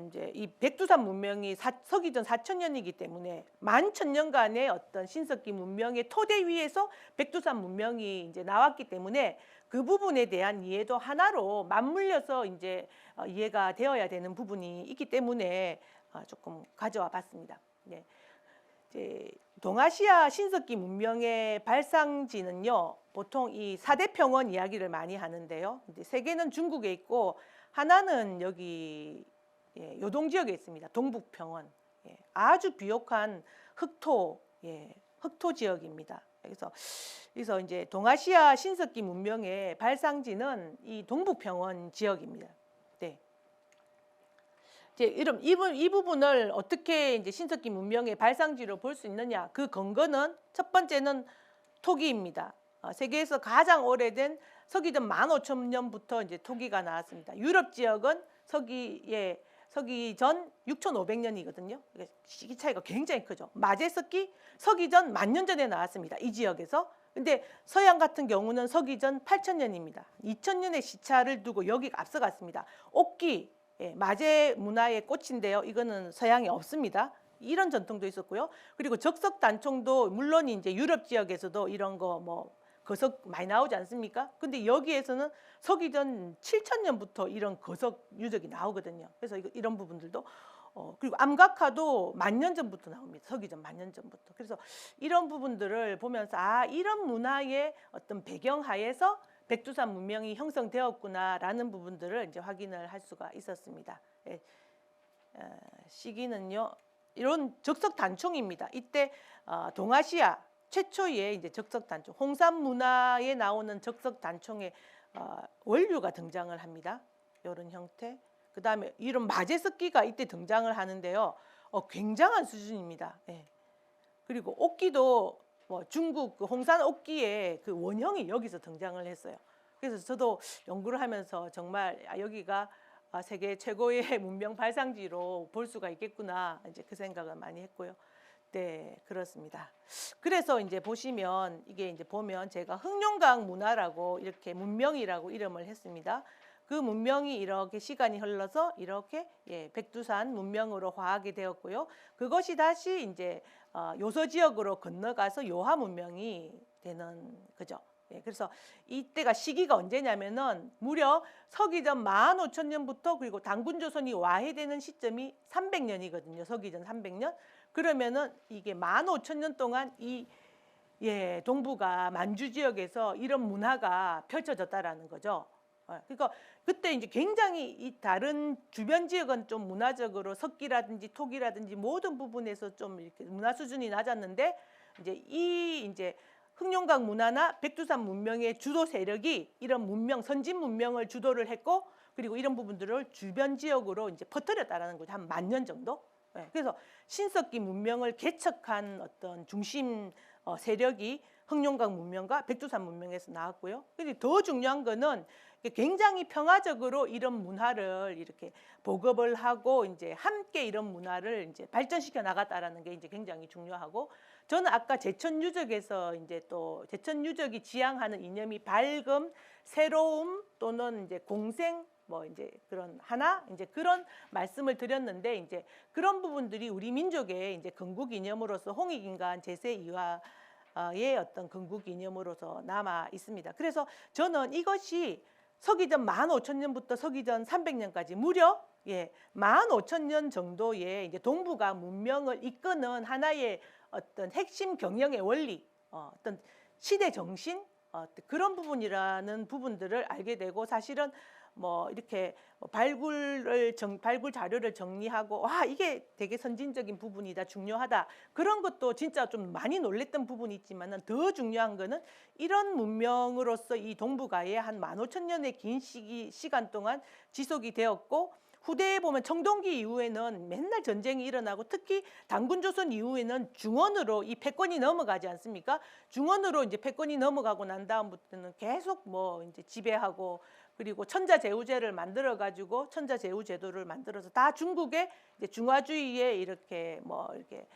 이제 이 백두산 문명이 서기전 4000년이기 때문에 11,000년간의 어떤 신석기 문명의 토대 위에서 백두산 문명이 이제 나왔기 때문에 그 부분에 대한 이해도 하나로 맞물려서 이제 이해가 되어야 되는 부분이 있기 때문에 조금 가져와 봤습니다. 네. 이제 동아시아 신석기 문명의 발상지는요, 보통 이 4대 평원 이야기를 많이 하는데요. 이제 3개는 중국에 있고 하나는 여기 요동 지역에 있습니다. 동북평원. 아주 비옥한 흑토 지역입니다. 그래서 이제 동아시아 신석기 문명의 발상지는 이 동북평원 지역입니다. 네. 이제 이 부분을 어떻게 이제 신석기 문명의 발상지로 볼 수 있느냐? 그 근거는 첫 번째는 토기입니다. 세계에서 가장 오래된 서기전 15,000년부터 이제 토기가 나왔습니다. 유럽 지역은 서기전 6,500년이거든요. 시기 차이가 굉장히 크죠. 마제석기 서기전 10,000년 전에 나왔습니다. 이 지역에서. 근데 서양 같은 경우는 서기전 8,000년입니다. 2,000년의 시차를 두고 여기가 앞서갔습니다. 옥기 마제 문화의 꽃인데요. 이거는 서양에 없습니다. 이런 전통도 있었고요. 그리고 적석 단총도 물론 이제 유럽 지역에서도 이런 거 뭐 거석 많이 나오지 않습니까? 근데 여기에서는 서기전 7,000년부터 이런 거석 유적이 나오거든요. 그래서 이런 부분들도 그리고 암각화도 10,000년 전부터 나옵니다. 서기전 10,000년 전부터. 그래서 이런 부분들을 보면서 이런 문화의 어떤 배경하에서 백두산 문명이 형성되었구나라는 부분들을 이제 확인을 할 수가 있었습니다. 시기는요, 이런 적석 단총입니다. 이때 동아시아 최초의 이제 적석 단총, 홍산 문화에 나오는 적석 단총의 원류가 등장을 합니다. 이런 형태. 그 다음에 이런 마제석기가 이때 등장을 하는데요. 굉장한 수준입니다. 그리고 옥기도 중국 그 홍산 옥기의 그 원형이 여기서 등장을 했어요. 그래서 저도 연구를 하면서 정말 여기가 세계 최고의 문명 발상지로 볼 수가 있겠구나, 이제 그 생각을 많이 했고요. 네, 그렇습니다. 그래서 이제 보시면 이게 이제 보면 제가 흑룡강 문화라고 이렇게 문명이라고 이름을 했습니다. 그 문명이 이렇게 시간이 흘러서 이렇게 백두산 문명으로 화하게 되었고요. 그것이 다시 이제 요서 지역으로 건너가서 요하 문명이 되는 거죠. 그래서 이때가 시기가 언제냐면은 무려 서기전 15,000년부터 그리고 단군조선이 와해되는 시점이 300년이거든요. 서기전 300년. 그러면은 이게 15,000년 동안 이 동부가 만주 지역에서 이런 문화가 펼쳐졌다라는 거죠. 그러니까 그때 이제 굉장히 이 다른 주변 지역은 좀 문화적으로 석기라든지 토기라든지 모든 부분에서 좀 이렇게 문화 수준이 낮았는데 이제 흑룡강 문화나 백두산 문명의 주도 세력이 이런 문명, 선진 문명을 주도를 했고 그리고 이런 부분들을 주변 지역으로 이제 퍼뜨렸다라는 거죠. 한 10,000년 정도. 그래서 신석기 문명을 개척한 어떤 중심 세력이 흑룡강 문명과 백두산 문명에서 나왔고요. 근데 더 중요한 거는 굉장히 평화적으로 이런 문화를 이렇게 보급을 하고 이제 함께 이런 문화를 이제 발전시켜 나갔다라는 게 이제 굉장히 중요하고 저는 아까 제천유적에서 이제 또 제천유적이 지향하는 이념이 밝음, 새로움 또는 이제 공생 뭐 이제 그런 하나 이제 그런 말씀을 드렸는데 이제 그런 부분들이 우리 민족의 이제 건국 이념으로서 홍익인간 제세 이화의 어떤 건국 이념으로서 남아 있습니다. 그래서 저는 이것이 서기전 15,000년부터 서기전 300년까지 무려 15,000년 정도의 이제 동북아 문명을 이끄는 하나의 어떤 핵심 경영의 원리, 어떤 시대 정신 그런 부분이라는 부분들을 알게 되고 사실은 뭐 이렇게 발굴 자료를 정리하고 와 이게 되게 선진적인 부분이다 중요하다 그런 것도 진짜 좀 많이 놀랬던 부분이 있지만은 더 중요한 거는 이런 문명으로서 이 동북아에 한 15,000년의 긴 시간 동안 지속이 되었고 후대에 보면 청동기 이후에는 맨날 전쟁이 일어나고 특히 단군조선 이후에는 중원으로 이 패권이 넘어가지 않습니까? 중원으로 이제 패권이 넘어가고 난 다음부터는 계속 뭐 이제 지배하고 그리고 천자제후제를 만들어 가지고 천자제후제도를 만들어서 다 중국의 이제 중화주의에 이렇게 뭐 이렇게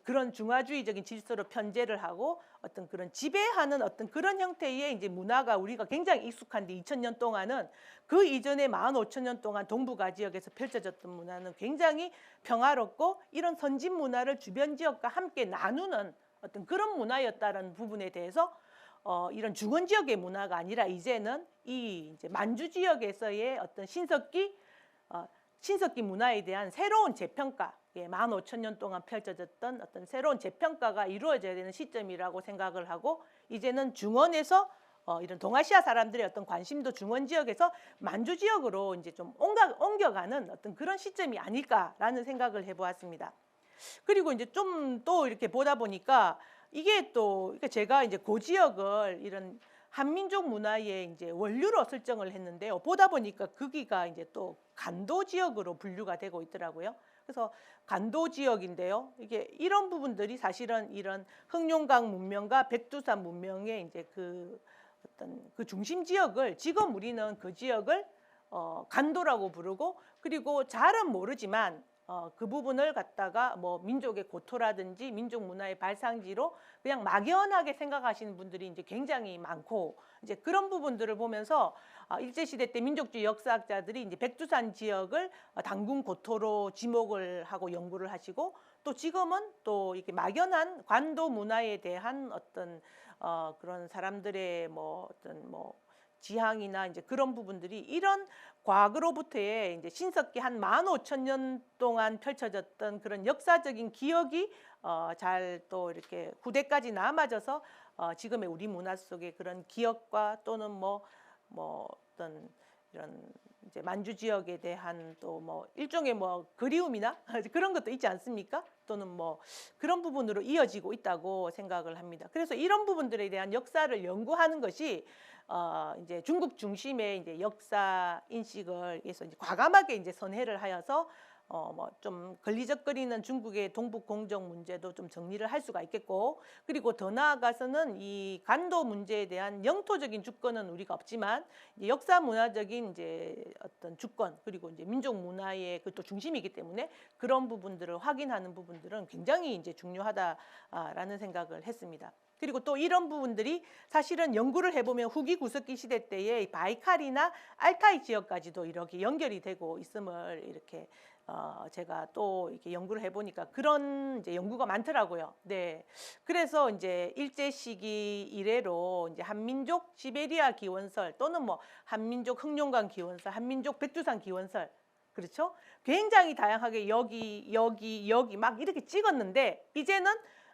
그런 중화주의적인 질서로 편제를 하고 어떤 그런 지배하는 어떤 그런 형태의 이제 문화가 우리가 굉장히 익숙한데 2000년 동안은 그 이전에 15,000년 동안 동북아 지역에서 펼쳐졌던 문화는 굉장히 평화롭고 이런 선진 문화를 주변 지역과 함께 나누는 어떤 그런 문화였다라는 부분에 대해서 이런 중원 지역의 문화가 아니라 이제는 이 이제 만주 지역에서의 어떤 신석기 문화에 대한 새로운 재평가, 15,000년 동안 펼쳐졌던 어떤 새로운 재평가가 이루어져야 되는 시점이라고 생각을 하고 이제는 중원에서 이런 동아시아 사람들의 어떤 관심도 중원 지역에서 만주 지역으로 이제 좀 옮겨가는 어떤 그런 시점이 아닐까라는 생각을 해보았습니다. 그리고 이제 좀 또 이렇게 보다 보니까 이게 또 그러니까 제가 이제 그 지역을 이런 한민족 문화의 이제 원류로 설정을 했는데요. 보다 보니까 거기가 이제 또 간도 지역으로 분류가 되고 있더라고요. 그래서 간도 지역인데요. 이게 이런 부분들이 사실은 이런 흑룡강 문명과 백두산 문명의 이제 그 어떤 그 중심 지역을 지금 우리는 그 지역을 간도라고 부르고 그리고 잘은 모르지만 그 부분을 갖다가 뭐 민족의 고토라든지 민족 문화의 발상지로 그냥 막연하게 생각하시는 분들이 이제 굉장히 많고 이제 그런 부분들을 보면서 일제 시대 때 민족주의 역사학자들이 이제 백두산 지역을 단군 고토로 지목을 하고 연구를 하시고 또 지금은 또 이렇게 막연한 관도 문화에 대한 어떤 그런 사람들의 뭐 어떤 뭐 지향이나 이제 그런 부분들이 이런 과거로부터의 이제 신석기 한 15,000년 동안 펼쳐졌던 그런 역사적인 기억이 잘 또 이렇게 후대까지 남아져서 지금의 우리 문화 속에 그런 기억과 또는 뭐 어떤 이런 이제 만주 지역에 대한 또 뭐 일종의 뭐 그리움이나 그런 것도 있지 않습니까? 또는 뭐 그런 부분으로 이어지고 있다고 생각을 합니다. 그래서 이런 부분들에 대한 역사를 연구하는 것이 이제 중국 중심의 이제 역사 인식을 해서 이제 과감하게 이제 선회를 하여서 뭐 좀 걸리적거리는 중국의 동북 공정 문제도 좀 정리를 할 수가 있겠고, 그리고 더 나아가서는 이 간도 문제에 대한 영토적인 주권은 우리가 없지만 이제 역사 문화적인 이제 어떤 주권, 그리고 이제 민족 문화의 그 또 중심이기 때문에 그런 부분들을 확인하는 부분들은 굉장히 이제 중요하다라는 생각을 했습니다. 그리고 또 이런 부분들이 사실은 연구를 해보면 후기 구석기 시대 때의 바이칼이나 알타이 지역까지도 이렇게 연결이 되고 있음을 이렇게 제가 또 이렇게 연구를 해보니까 그런 이제 연구가 많더라고요. 네, 그래서 이제 일제 시기 이래로 이제 한민족 시베리아 기원설 또는 뭐 한민족 흑룡강 기원설, 한민족 백두산 기원설, 그렇죠? 굉장히 다양하게 여기 막 이렇게 찍었는데 이제는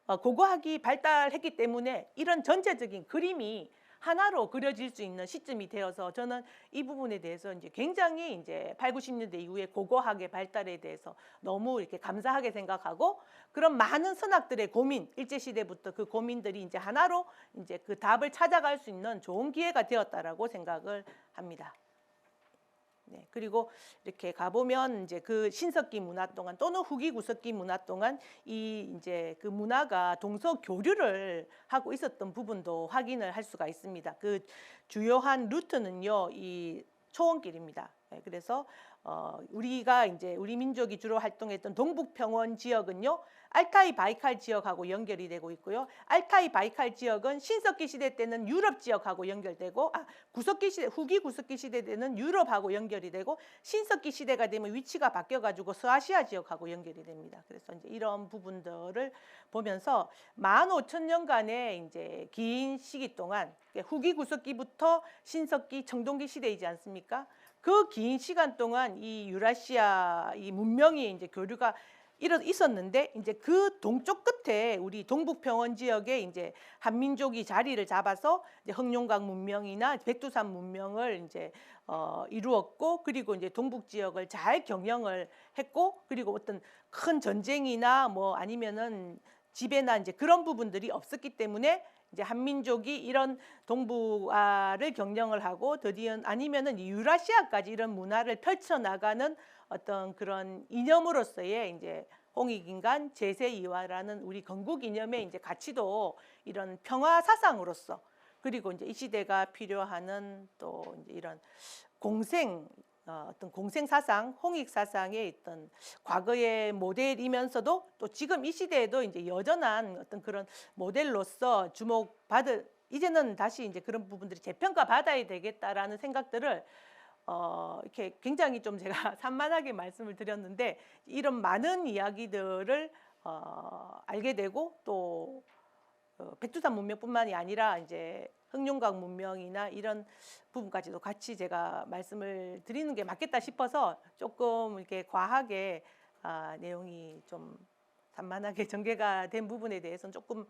고고학이 발달했기 때문에 이런 전체적인 그림이 하나로 그려질 수 있는 시점이 되어서 저는 이 부분에 대해서 이제 굉장히 이제 8, 90년대 이후에 고고학의 발달에 대해서 너무 이렇게 감사하게 생각하고, 그런 많은 선학들의 고민, 일제 시대부터 그 고민들이 이제 하나로 이제 그 답을 찾아갈 수 있는 좋은 기회가 되었다라고 생각을 합니다. 네, 그리고 이렇게 가보면 이제 그 신석기 문화 동안 또는 후기 구석기 문화 동안 이 이제 그 문화가 동서 교류를 하고 있었던 부분도 확인을 할 수가 있습니다. 그 주요한 루트는요, 이 초원길입니다. 네, 그래서 우리가 이제 우리 민족이 주로 활동했던 동북평원 지역은요, 알타이 바이칼 지역하고 연결이 되고 있고요. 알타이 바이칼 지역은 신석기 시대 때는 유럽 지역하고 연결되고, 구석기 시대, 후기 구석기 시대 때는 유럽하고 연결이 되고, 신석기 시대가 되면 위치가 바뀌어가지고 서아시아 지역하고 연결이 됩니다. 그래서 이제 이런 부분들을 보면서 15,000년간의 이제 긴 시기 동안, 후기 구석기부터 신석기 청동기 시대이지 않습니까? 그 긴 시간 동안 이 유라시아 이 문명이 이제 교류가 있었는데, 이제 그 동쪽 끝에 우리 동북평원 지역에 이제 한민족이 자리를 잡아서 이제 흑룡강 문명이나 백두산 문명을 이제 이루었고, 그리고 이제 동북 지역을 잘 경영을 했고, 그리고 어떤 큰 전쟁이나 뭐 아니면은 지배나 이제 그런 부분들이 없었기 때문에 이제 한민족이 이런 동북아를 경영을 하고 드디어 아니면은 유라시아까지 이런 문화를 펼쳐 나가는 어떤 그런 이념으로서의 이제 홍익인간 제세이화라는 우리 건국 이념의 이제 가치도 이런 평화 사상으로서, 그리고 이제 이 시대가 필요하는 또 이제 이런 어떤 공생 사상, 홍익 사상의 어떤 과거의 모델이면서도 또 지금 이 시대에도 이제 여전한 어떤 그런 모델로서 주목받을, 이제는 다시 이제 그런 부분들이 재평가 받아야 되겠다라는 생각들을 이렇게 굉장히 좀 제가 산만하게 말씀을 드렸는데, 이런 많은 이야기들을 알게 되고, 또 백두산 문명뿐만이 아니라 이제 흑룡강 문명이나 이런 부분까지도 같이 제가 말씀을 드리는 게 맞겠다 싶어서 조금 이렇게 과하게 내용이 좀 산만하게 전개가 된 부분에 대해서는 조금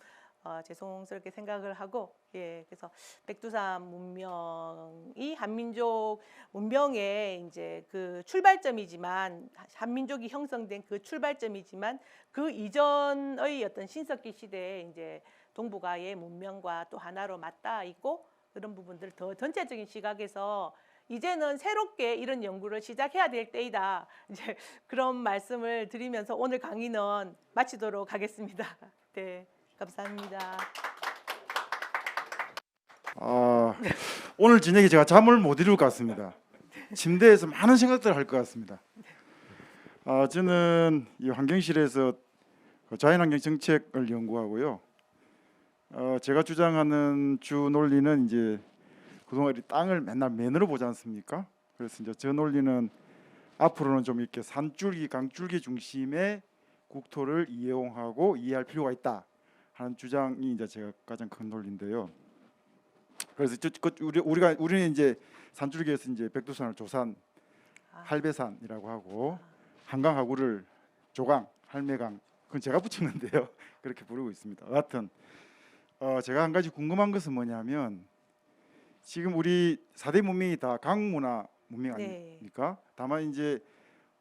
죄송스럽게 생각을 하고, 예, 그래서 백두산 문명이 한민족 문명의 이제 그 출발점이지만, 한민족이 형성된 그 출발점이지만 그 이전의 어떤 신석기 시대에 이제 동북아의 문명과 또 하나로 맞닿아 있고, 그런 부분들 더 전체적인 시각에서 이제는 새롭게 이런 연구를 시작해야 될 때이다, 이제 그런 말씀을 드리면서 오늘 강의는 마치도록 하겠습니다. 네, 감사합니다. 오늘 저녁에 제가 잠을 못 이룰 것 같습니다. 침대에서 많은 생각들을 할 것 같습니다. 저는 이 환경실에서 자연환경 정책을 연구하고요. 제가 주장하는 주 논리는 이제 그동안 우리 땅을 맨날 맨으로 보지 않습니까? 그래서 이제 저 논리는 앞으로는 좀 이렇게 산줄기, 강줄기 중심의 국토를 이용하고 이해할 필요가 있다 하는 주장이 이제 제가 가장 큰 논리인데요. 그래서 우리는 이제 산줄기에서 이제 백두산을 조산, 할배산이라고 하고, 한강 하구를 조강, 할매강, 그건 제가 붙였는데요. 그렇게 부르고 있습니다. 여하튼 제가 한 가지 궁금한 것은 뭐냐면, 지금 우리 4대 문명이 다 강문화 문명 아닙니까? 네. 다만 이제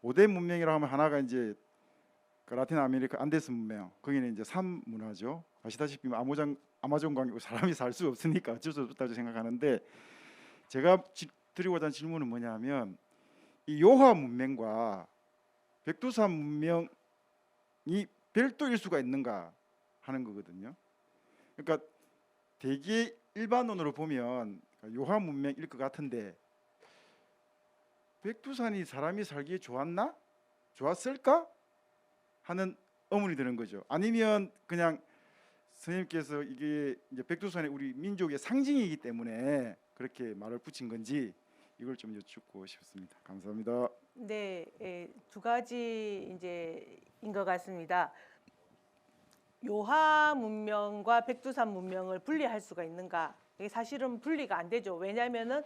5대 문명이라 하면 하나가 이제 그 라틴 아메리카 안데스 문명, 거기는 이제 산문화죠. 아시다시피 아마존 강이고 사람이 살 수 없으니까 어쩔 수 없다고 생각하는데, 제가 드리고자 하는 질문은 뭐냐면, 이 요하 문명과 백두산 문명이 별도일 수가 있는가 하는 거거든요. 그러니까 대개 일반론으로 보면 요하 문명일 것 같은데 백두산이 사람이 살기에 좋았나? 좋았을까? 하는 의문이 드는 거죠. 아니면 그냥 선생님께서 이게 이제 백두산이 우리 민족의 상징이기 때문에 그렇게 말을 붙인 건지 이걸 좀 여쭙고 싶습니다. 감사합니다. 네, 두 가지 이제인 것 같습니다. 요하 문명과 백두산 문명을 분리할 수가 있는가? 이게 사실은 분리가 안 되죠. 왜냐하면은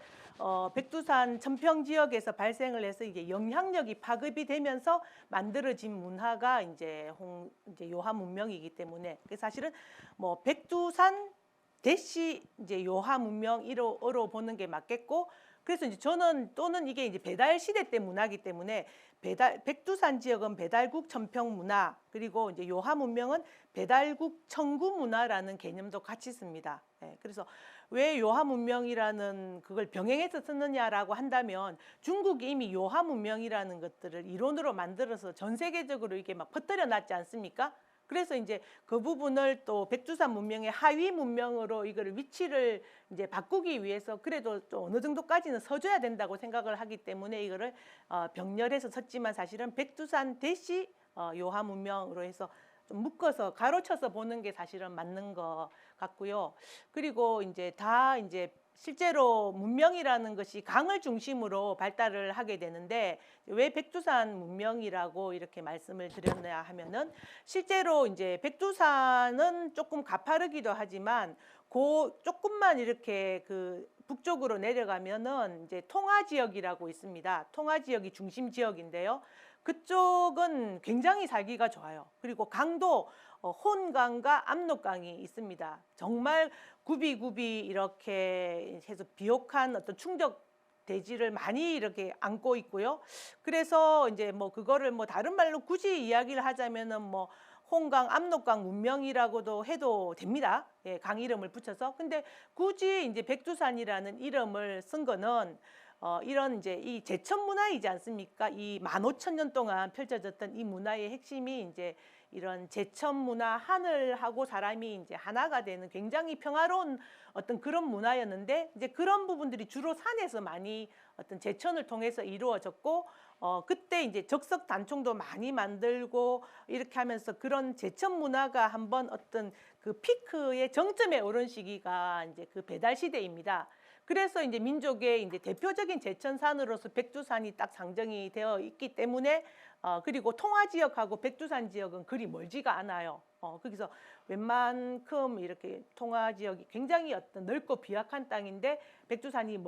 백두산 천평 지역에서 발생을 해서 이게 영향력이 파급이 되면서 만들어진 문화가 이제 요하 문명이기 때문에 사실은 뭐 백두산 대시 이제 요하 문명으로 보는 게 맞겠고, 그래서 이제 저는 또는 이게 이제 배달 시대 때 문화이기 때문에 백두산 지역은 배달국 천평 문화, 그리고 이제 요하 문명은 배달국 청구 문화라는 개념도 같이 씁니다. 그래서 왜 요하 문명이라는 그걸 병행해서 쓰느냐라고 한다면 중국이 이미 요하 문명이라는 것들을 이론으로 만들어서 전 세계적으로 이게 막 퍼뜨려 놨지 않습니까? 그래서 이제 그 부분을 또 백두산 문명의 하위 문명으로 이거를 위치를 이제 바꾸기 위해서 그래도 또 어느 정도까지는 서줘야 된다고 생각을 하기 때문에 이거를 병렬해서 섰지만 사실은 백두산 대시 요하 문명으로 해서 좀 묶어서 가로쳐서 보는 게 사실은 맞는 것 같고요. 그리고 이제 실제로 문명이라는 것이 강을 중심으로 발달을 하게 되는데 왜 백두산 문명이라고 이렇게 말씀을 드렸냐 하면은 실제로 이제 백두산은 조금 가파르기도 하지만 조금만 이렇게 그 북쪽으로 내려가면은 이제 통화 지역이라고 있습니다. 통화 지역이 중심 지역인데요. 그쪽은 굉장히 살기가 좋아요. 그리고 강도 혼강과 압록강이 있습니다. 정말 굽이굽이 이렇게 해서 비옥한 어떤 충적 대지를 많이 이렇게 안고 있고요. 그래서 이제 뭐 그거를 뭐 다른 말로 굳이 이야기를 하자면은 뭐 홍강, 압록강 문명이라고도 해도 됩니다. 강 이름을 붙여서. 근데 굳이 이제 백두산이라는 이름을 쓴 거는 이런 이제 이 제천 문화이지 않습니까? 이 15,000년 동안 펼쳐졌던 이 문화의 핵심이 이제 이런 제천 문화, 하늘하고 사람이 이제 하나가 되는 굉장히 평화로운 어떤 그런 문화였는데 이제 그런 부분들이 주로 산에서 많이 어떤 제천을 통해서 이루어졌고 그때 이제 적석 단총도 많이 만들고 이렇게 하면서 그런 제천 문화가 한번 어떤 그 피크의 정점에 오른 시기가 이제 그 배달 시대입니다. 그래서 이제 민족의 이제 대표적인 제천산으로서 백두산이 딱 상정이 되어 있기 때문에 그리고 통화 지역하고 백두산 지역은 그리 멀지가 않아요. 거기서 웬만큼 이렇게 통화 지역이 굉장히 어떤 넓고 비약한 땅인데 백두산이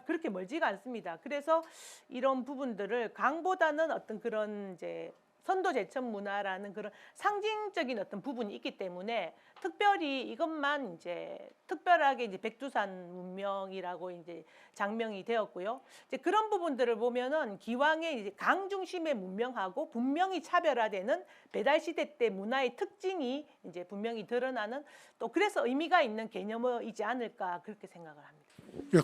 그렇게 멀지가 않습니다. 그래서 이런 부분들을 강보다는 어떤 그런 이제 선도 제천 문화라는 그런 상징적인 어떤 부분이 있기 때문에 특별히 이것만 이제 특별하게 이제 백두산 문명이라고 이제 장명이 되었고요. 이제 그런 부분들을 보면은 기왕에 이제 강 중심의 문명하고 분명히 차별화되는 배달 시대 때 문화의 특징이 이제 분명히 드러나는 또 그래서 의미가 있는 개념이지 않을까 그렇게 생각을 합니다.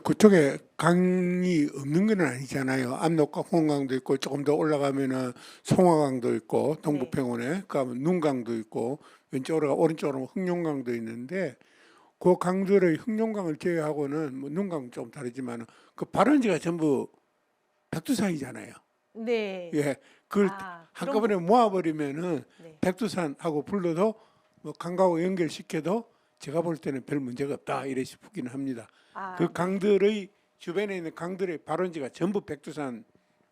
그쪽에 강이 없는 건 아니잖아요. 압록강, 홍강도 있고 조금 더 올라가면은 송화강도 있고 동부평원에 가면 눈강도 있고 오른쪽으로 흑룡강도 있는데 그 강들의 흑룡강을 제외하고는 뭐 눈강 좀 다르지만 그 발원지가 전부 백두산이잖아요. 네. 예, 그걸 한꺼번에 모아버리면은 네. 백두산하고 불러도 뭐 강하고 연결시켜도 제가 볼 때는 별 문제가 없다 이래 싶긴 합니다. 그 강들의 주변에 있는 강들의 발원지가 전부 백두산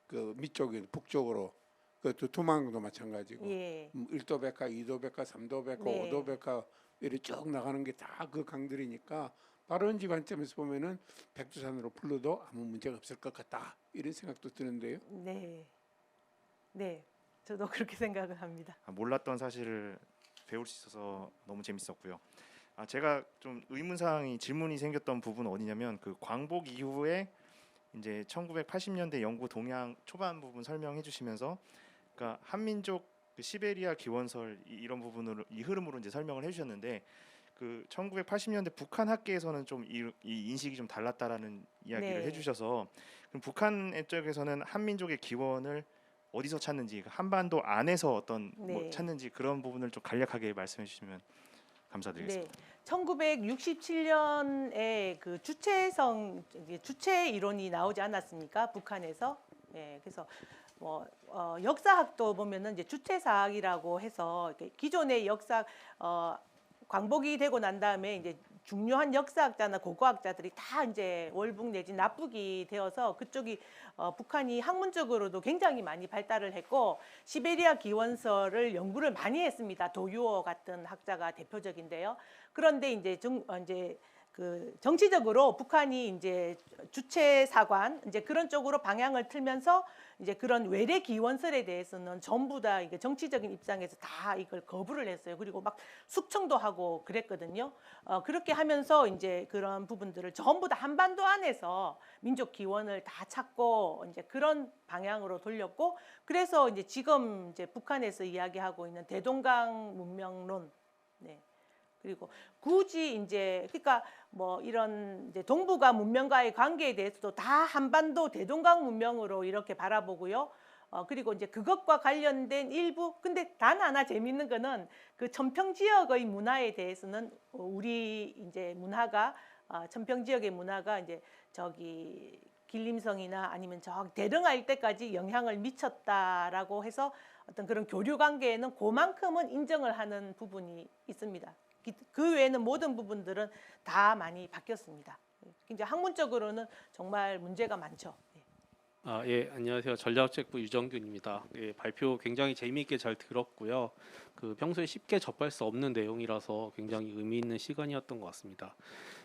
그 밑쪽에 북쪽으로 그 두만강도 마찬가지고 예. 1도백화, 2도백화, 3도백화, 네. 5도백화 이렇게 쭉 나가는 게 다 그 강들이니까 발원지 관점에서 보면은 백두산으로 불러도 아무 문제가 없을 것 같다 이런 생각도 드는데요. 네. 네. 저도 그렇게 생각을 합니다. 몰랐던 사실을 배울 수 있어서 너무 재밌었고요. 제가 좀 의문사항이 질문이 생겼던 부분 어디냐면 그 광복 이후에 이제 1980년대 영구 동양 초반 부분 설명해 주시면서 그러니까 한민족 그 시베리아 기원설 이런 부분으로 이 흐름으로 이제 설명을 해주셨는데 그 1980년대 북한 학계에서는 좀 이 인식이 좀 달랐다라는 이야기를 네. 해주셔서 그럼 북한 쪽에서는 한민족의 기원을 어디서 찾는지, 그 한반도 안에서 어떤 뭐 네. 찾는지 그런 부분을 좀 간략하게 말씀해 주시면 감사드리겠습니다. 네. 1967년에 그 주체 이론이 나오지 않았습니까? 북한에서. 예, 그래서 뭐 역사학도 보면은 이제 주체사학이라고 해서 이렇게 기존의 역사 광복이 되고 난 다음에 이제 중요한 역사학자나 고고학자들이 다 이제 월북 내지 납북이 되어서 그쪽이 북한이 학문적으로도 굉장히 많이 발달을 했고 시베리아 기원서를 연구를 많이 했습니다. 도유어 같은 학자가 대표적인데요. 그런데 이제 그 정치적으로 북한이 이제 주체사관 이제 그런 쪽으로 방향을 틀면서 이제 그런 외래 기원설에 대해서는 전부 다 이게 정치적인 입장에서 다 이걸 거부를 했어요. 그리고 막 숙청도 하고 그랬거든요. 그렇게 하면서 이제 그런 부분들을 전부 다 한반도 안에서 민족 기원을 다 찾고 이제 그런 방향으로 돌렸고 그래서 이제 지금 이제 북한에서 이야기하고 있는 대동강 문명론 네. 그리고 굳이 이제 그러니까 뭐 이런 이제 동북아 문명과의 관계에 대해서도 다 한반도 대동강 문명으로 이렇게 바라보고요. 그리고 이제 그것과 관련된 일부 근데 단 하나 재미있는 거는 그 천평 지역의 문화에 대해서는 우리 이제 문화가 천평 지역의 문화가 이제 저기 길림성이나 아니면 저 대릉하 일대까지 영향을 미쳤다라고 해서 어떤 그런 교류 관계에는 그만큼은 인정을 하는 부분이 있습니다. 그 외에는 모든 부분들은 다 많이 바뀌었습니다. 이제 학문적으로는 정말 문제가 많죠. 예, 안녕하세요. 전략책부 유정균입니다. 예, 발표 굉장히 재미있게 잘 들었고요. 그 평소에 쉽게 접할 수 없는 내용이라서 굉장히 의미 있는 시간이었던 것 같습니다.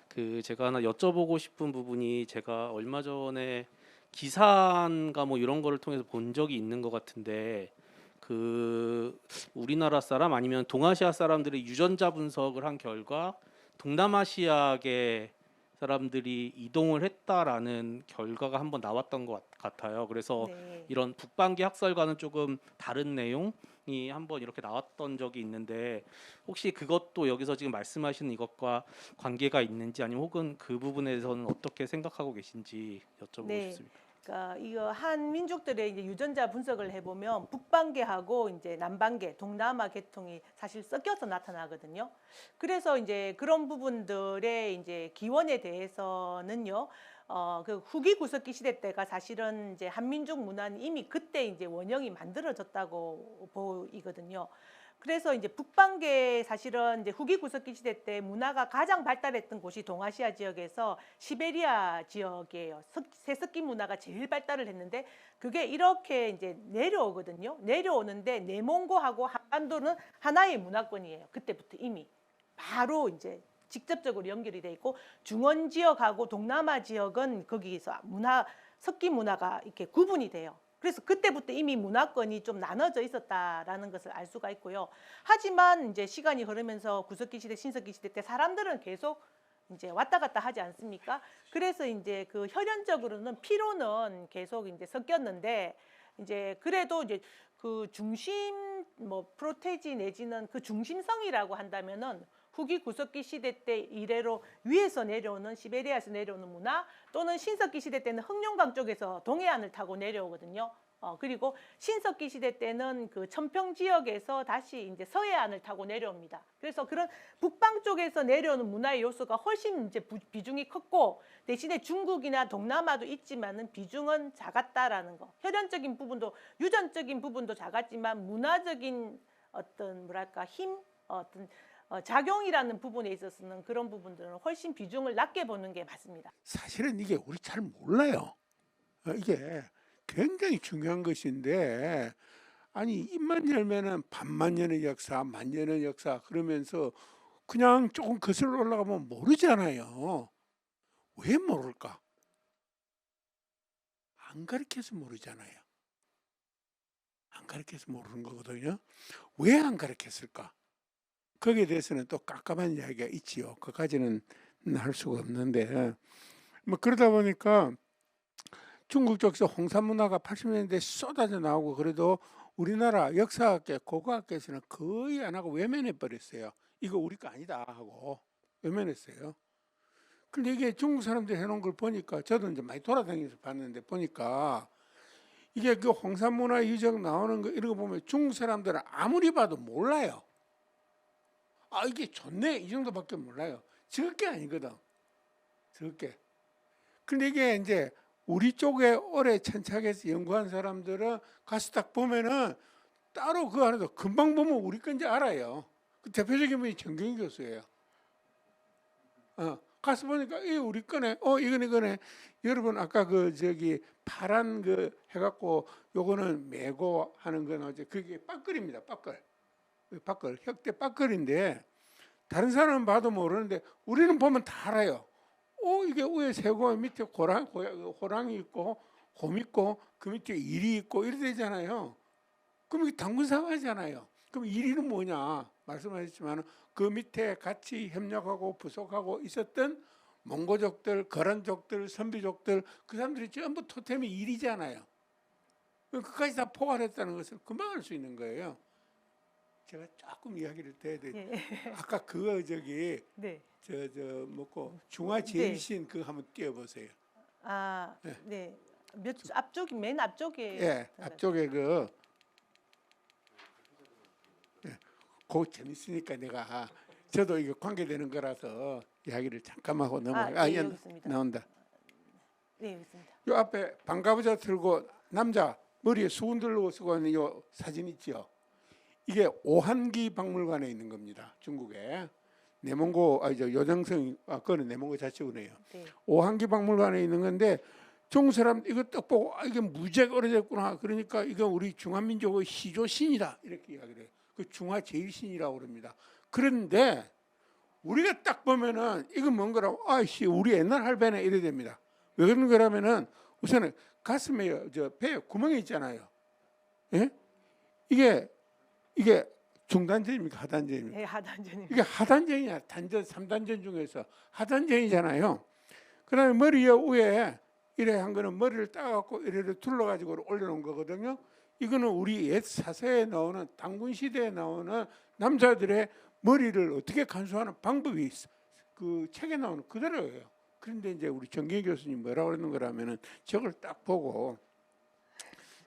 그 제가 하나 여쭤보고 싶은 부분이 제가 얼마 전에 기사인가 뭐 이런 거를 통해서 본 적이 있는 것 같은데 그 우리나라 사람 아니면 동아시아 사람들의 유전자 분석을 한 결과 동남아시아계 사람들이 이동을 했다라는 결과가 한번 나왔던 것 같아요. 그래서 네. 이런 북방계 학설과는 조금 다른 내용이 한번 이렇게 나왔던 적이 있는데 혹시 그것도 여기서 지금 말씀하시는 이것과 관계가 있는지 아니면 혹은 그 부분에 대해서는 어떻게 생각하고 계신지 여쭤보고 네. 싶습니다. 그러니까 이거 한 민족들의 이제 유전자 분석을 해보면 북방계하고 이제 남방계, 동남아 계통이 사실 섞여서 나타나거든요. 그래서 이제 그런 부분들의 이제 기원에 대해서는요. 그 후기 구석기 시대 때가 사실은 이제 한민족 문화는 이미 그때 이제 원형이 만들어졌다고 보이거든요. 그래서 이제 북방계 사실은 이제 후기 구석기 시대 때 문화가 가장 발달했던 곳이 동아시아 지역에서 시베리아 지역이에요. 세습기 문화가 제일 발달을 했는데 그게 이렇게 이제 내려오거든요. 내려오는데 내몽고하고 한반도는 하나의 문화권이에요. 그때부터 이미 바로 이제 직접적으로 연결이 돼 있고 중원 지역하고 동남아 지역은 거기서 섞기 문화가 이렇게 구분이 돼요. 그래서 그때부터 이미 문화권이 좀 나눠져 있었다라는 것을 알 수가 있고요. 하지만 이제 시간이 흐르면서 구석기 시대, 신석기 시대 때 사람들은 계속 이제 왔다 갔다 하지 않습니까? 그래서 이제 그 혈연적으로는 피로는 계속 이제 섞였는데 이제 그래도 이제 그 중심 뭐 프로테지 내지는 그 중심성이라고 한다면은 후기 구석기 시대 때 이래로 위에서 내려오는 시베리아에서 내려오는 문화 또는 신석기 시대 때는 흑룡강 쪽에서 동해안을 타고 내려오거든요. 그리고 신석기 시대 때는 그 천평 지역에서 다시 이제 서해안을 타고 내려옵니다. 그래서 그런 북방 쪽에서 내려오는 문화의 요소가 훨씬 이제 비중이 컸고 대신에 중국이나 동남아도 있지만은 비중은 작았다라는 거. 혈연적인 부분도 유전적인 부분도 작았지만 문화적인 어떤 뭐랄까 힘 어떤 작용이라는 부분에 있어서는 그런 부분들은 훨씬 비중을 낮게 보는 게 맞습니다. 사실은 이게 우리 잘 몰라요. 이게 굉장히 중요한 것인데 아니 입만 열면은 반만년의 역사, 만년의 역사 그러면서 그냥 조금 거슬러 올라가면 모르잖아요. 왜 모를까? 안 가르쳐서 모르잖아요. 안 가르쳐서 모르는 거거든요. 왜 안 가르쳤을까? 거기에 대해서는 또 깜깜한 이야기가 있지요. 그까지는 할 수가 없는데 뭐 그러다 보니까 중국 쪽에서 홍산 문화가 80년대에 쏟아져 나오고 그래도 우리나라 역사학계, 고고학계에서는 거의 안 하고 외면해 버렸어요. 이거 우리 거 아니다 하고 외면했어요. 근데 이게 중국 사람들이 해놓은 걸 보니까 저도 이제 많이 돌아다니면서 봤는데 보니까 이게 그 홍산문화 유적 나오는 거 이런 거 보면 중국 사람들은 아무리 봐도 몰라요. 아 이게 좋네 이 정도밖에 몰라요. 적게 아니거든. 적게. 근데 이게 이제 우리 쪽에 오래 천착해서 연구한 사람들은 가서 딱 보면은 따로 그 안에도 금방 보면 우리 건지 알아요. 그 대표적인 분이 정경희 교수예요. 가서 보니까 이 우리 거네. 이거네. 여러분 아까 그 저기 파란 그 해갖고 요거는 메고 하는 건 어제 그게 빠끌입니다. 빠끌. 혁대 빠끌인데 다른 사람은 봐도 모르는데 우리는 보면 다 알아요. 이게 위에 새고 밑에 호랑이 있고 곰 있고 그 밑에 일이 있고 이래 되잖아요. 그럼 이게 당군 상하잖아요. 그럼 일이는 뭐냐? 말씀하셨지만 그 밑에 같이 협력하고 부속하고 있었던 몽고족들, 거란족들, 선비족들 그 사람들이 전부 토템이 일이잖아요. 그까지 다 포괄했다는 것을 금방 알 수 있는 거예요. 제가 조금 이야기를 더 해야 돼요. 아까 그거 저기 네. 뭐고 중화제일신 그거 한번 띄워보세요. 네. 앞쪽이 맨 앞쪽에. 예, 앞쪽에 그거 재밌으니까 내가 저도 이거 관계되는 거라서 이야기를 잠깐만 하고 넘어가요. 네, 여기 있습니다. 나온다. 네, 여기 있습니다. 요 앞에 반가부자 들고 남자 머리에 수건 들고 쓰고 있는 요 사진 있죠. 이게 오한기 박물관에 있는 겁니다. 중국에 내몽고 요정성 그거는 내몽고 자치구네요. 네. 오한기 박물관에 있는 건데 중국 사람 이거 딱 보고 이게 무지하게 오래됐구나. 그러니까 이거 우리 중화민족의 시조신이다 이렇게 이야기를 해요. 그 중화제일신이라고 그럽니다. 그런데 우리가 딱 보면은 이건 뭔가라고 아이씨 우리 옛날 할배네 이래 됩니다. 왜 그런 거라면은 우선은 가슴에 배에 구멍이 있잖아요. 예? 이게 중단전입니까 하단전입니까? 네, 하단전입니다. 이게 하단전이야. 단전 3단전 중에서 하단전이잖아요. 그다음에 머리 위에 이래 한 거는 머리를 따갖고 이래를 둘러가지고 올려놓은 거거든요. 이거는 우리 옛 사서에 나오는 당군 시대에 나오는 남자들의 머리를 어떻게 간수하는 방법이 그 책에 나오는 그대로예요. 그런데 이제 우리 정경희 교수님 뭐라고 그러는 거라면은 저걸 딱 보고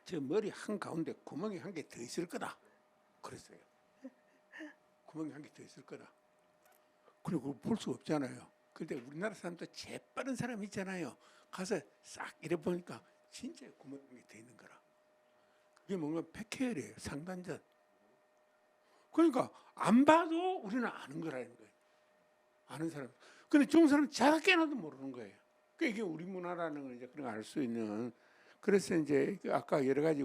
저 머리 한 가운데 구멍이 한 개 더 있을 거다. 그랬어요. 구멍이 한 개 더 있을 거다. 그리고 볼 수 없잖아요. 근데 우리나라 사람도 재빠른 사람 있잖아요. 가서 싹 이래 보니까 진짜 구멍이 한 개 더 있는 거라. 그게 뭔가 백회열이에요. 상단전. 그러니까 안 봐도 우리는 아는 거라는 거예요. 아는 사람. 근데 중국 사람은 자다깨나도 모르는 거예요. 그러니까 이게 우리 문화라는 걸 이제 그런 걸 알 수 있는. 그래서 이제 아까 여러 가지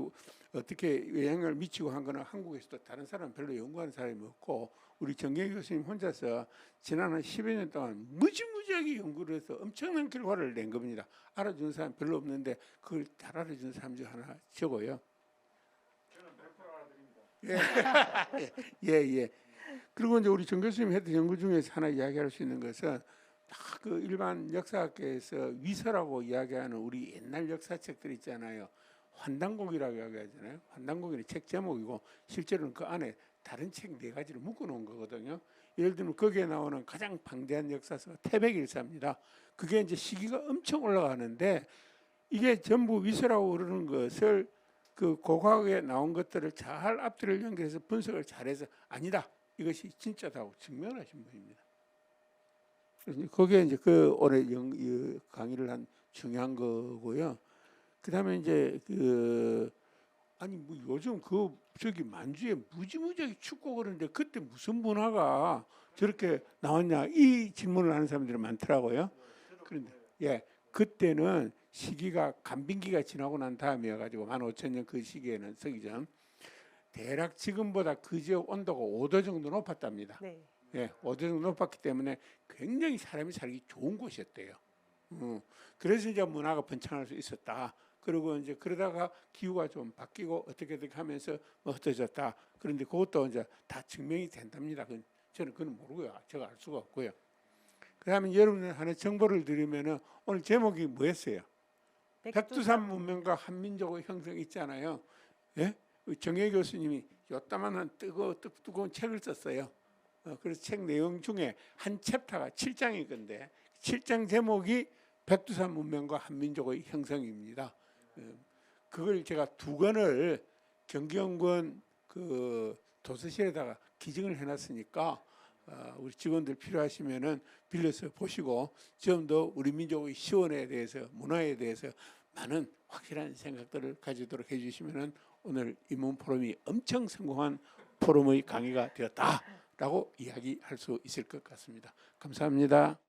어떻게 영향을 미치고 한 거는 한국에서도 다른 사람 별로 연구하는 사람이 없고 우리 정경희 교수님 혼자서 지난 한 10여 년 동안 무지무지하게 연구를 해서 엄청난 결과를 낸 겁니다. 알아주는 사람 별로 없는데 그걸 잘 알아주는 사람 중 하나 저고요. 예. 그리고 이제 우리 정 교수님 했던 연구 중에서 하나 이야기할 수 있는 것은 그 일반 역사학계에서 위서라고 이야기하는 우리 옛날 역사책들 있잖아요. 환단곡이라고 이야기하잖아요. 환단곡이는 책 제목이고 실제로는 그 안에 다른 책 4가지를 묶어놓은 거거든요. 예를 들면 거기에 나오는 가장 방대한 역사서가 태백일사입니다. 그게 이제 시기가 엄청 올라가는데 이게 전부 위서라고 그러는 것을 그 고고학에 나온 것들을 잘 앞뒤를 연결해서 분석을 잘해서 아니다 이것이 진짜다고 증명하신 분입니다. 그래서 거기에 이제 그 올해 강의를 한 중요한 거고요. 그다음에 이제 아니 뭐 요즘 저기 만주에 무지무지하게 춥고 그러는데 그때 무슨 문화가 저렇게 나왔냐 이 질문을 하는 사람들이 많더라고요. 그런데 그때는 시기가 간빙기가 지나고 난 다음이어가지고 15,000년 그 시기에는 서기전 대략 지금보다 그 지역 온도가 5도 정도 높았답니다. 네. 5도 정도 높았기 때문에 굉장히 사람이 살기 좋은 곳이었대요. 그래서 이제 문화가 번창할 수 있었다. 그리고 이제 그러다가 기후가 좀 바뀌고 어떻게 하면서 흩어졌다. 그런데 그것도 이제 다 증명이 된답니다. 저는 그건 모르고요. 제가 알 수가 없고요. 그다음에 여러분들 하나 정보를 드리면은 오늘 제목이 뭐였어요? 백두산 문명과 한민족의 형성 있잖아요. 예? 정혜 교수님이 요따만한 뜨거운 책을 썼어요. 그래서 책 내용 중에 한 챕터가 7장일 건데 7장 제목이 백두산 문명과 한민족의 형성입니다. 그걸 제가 2권을 경기연구원 그 도서실에다가 기증을 해놨으니까 우리 직원들 필요하시면은 빌려서 보시고 좀 더 우리 민족의 시원에 대해서 문화에 대해서 많은 확실한 생각들을 가지도록 해주시면은 오늘 인문 포럼이 엄청 성공한 포럼의 강의가 되었다라고 이야기할 수 있을 것 같습니다. 감사합니다.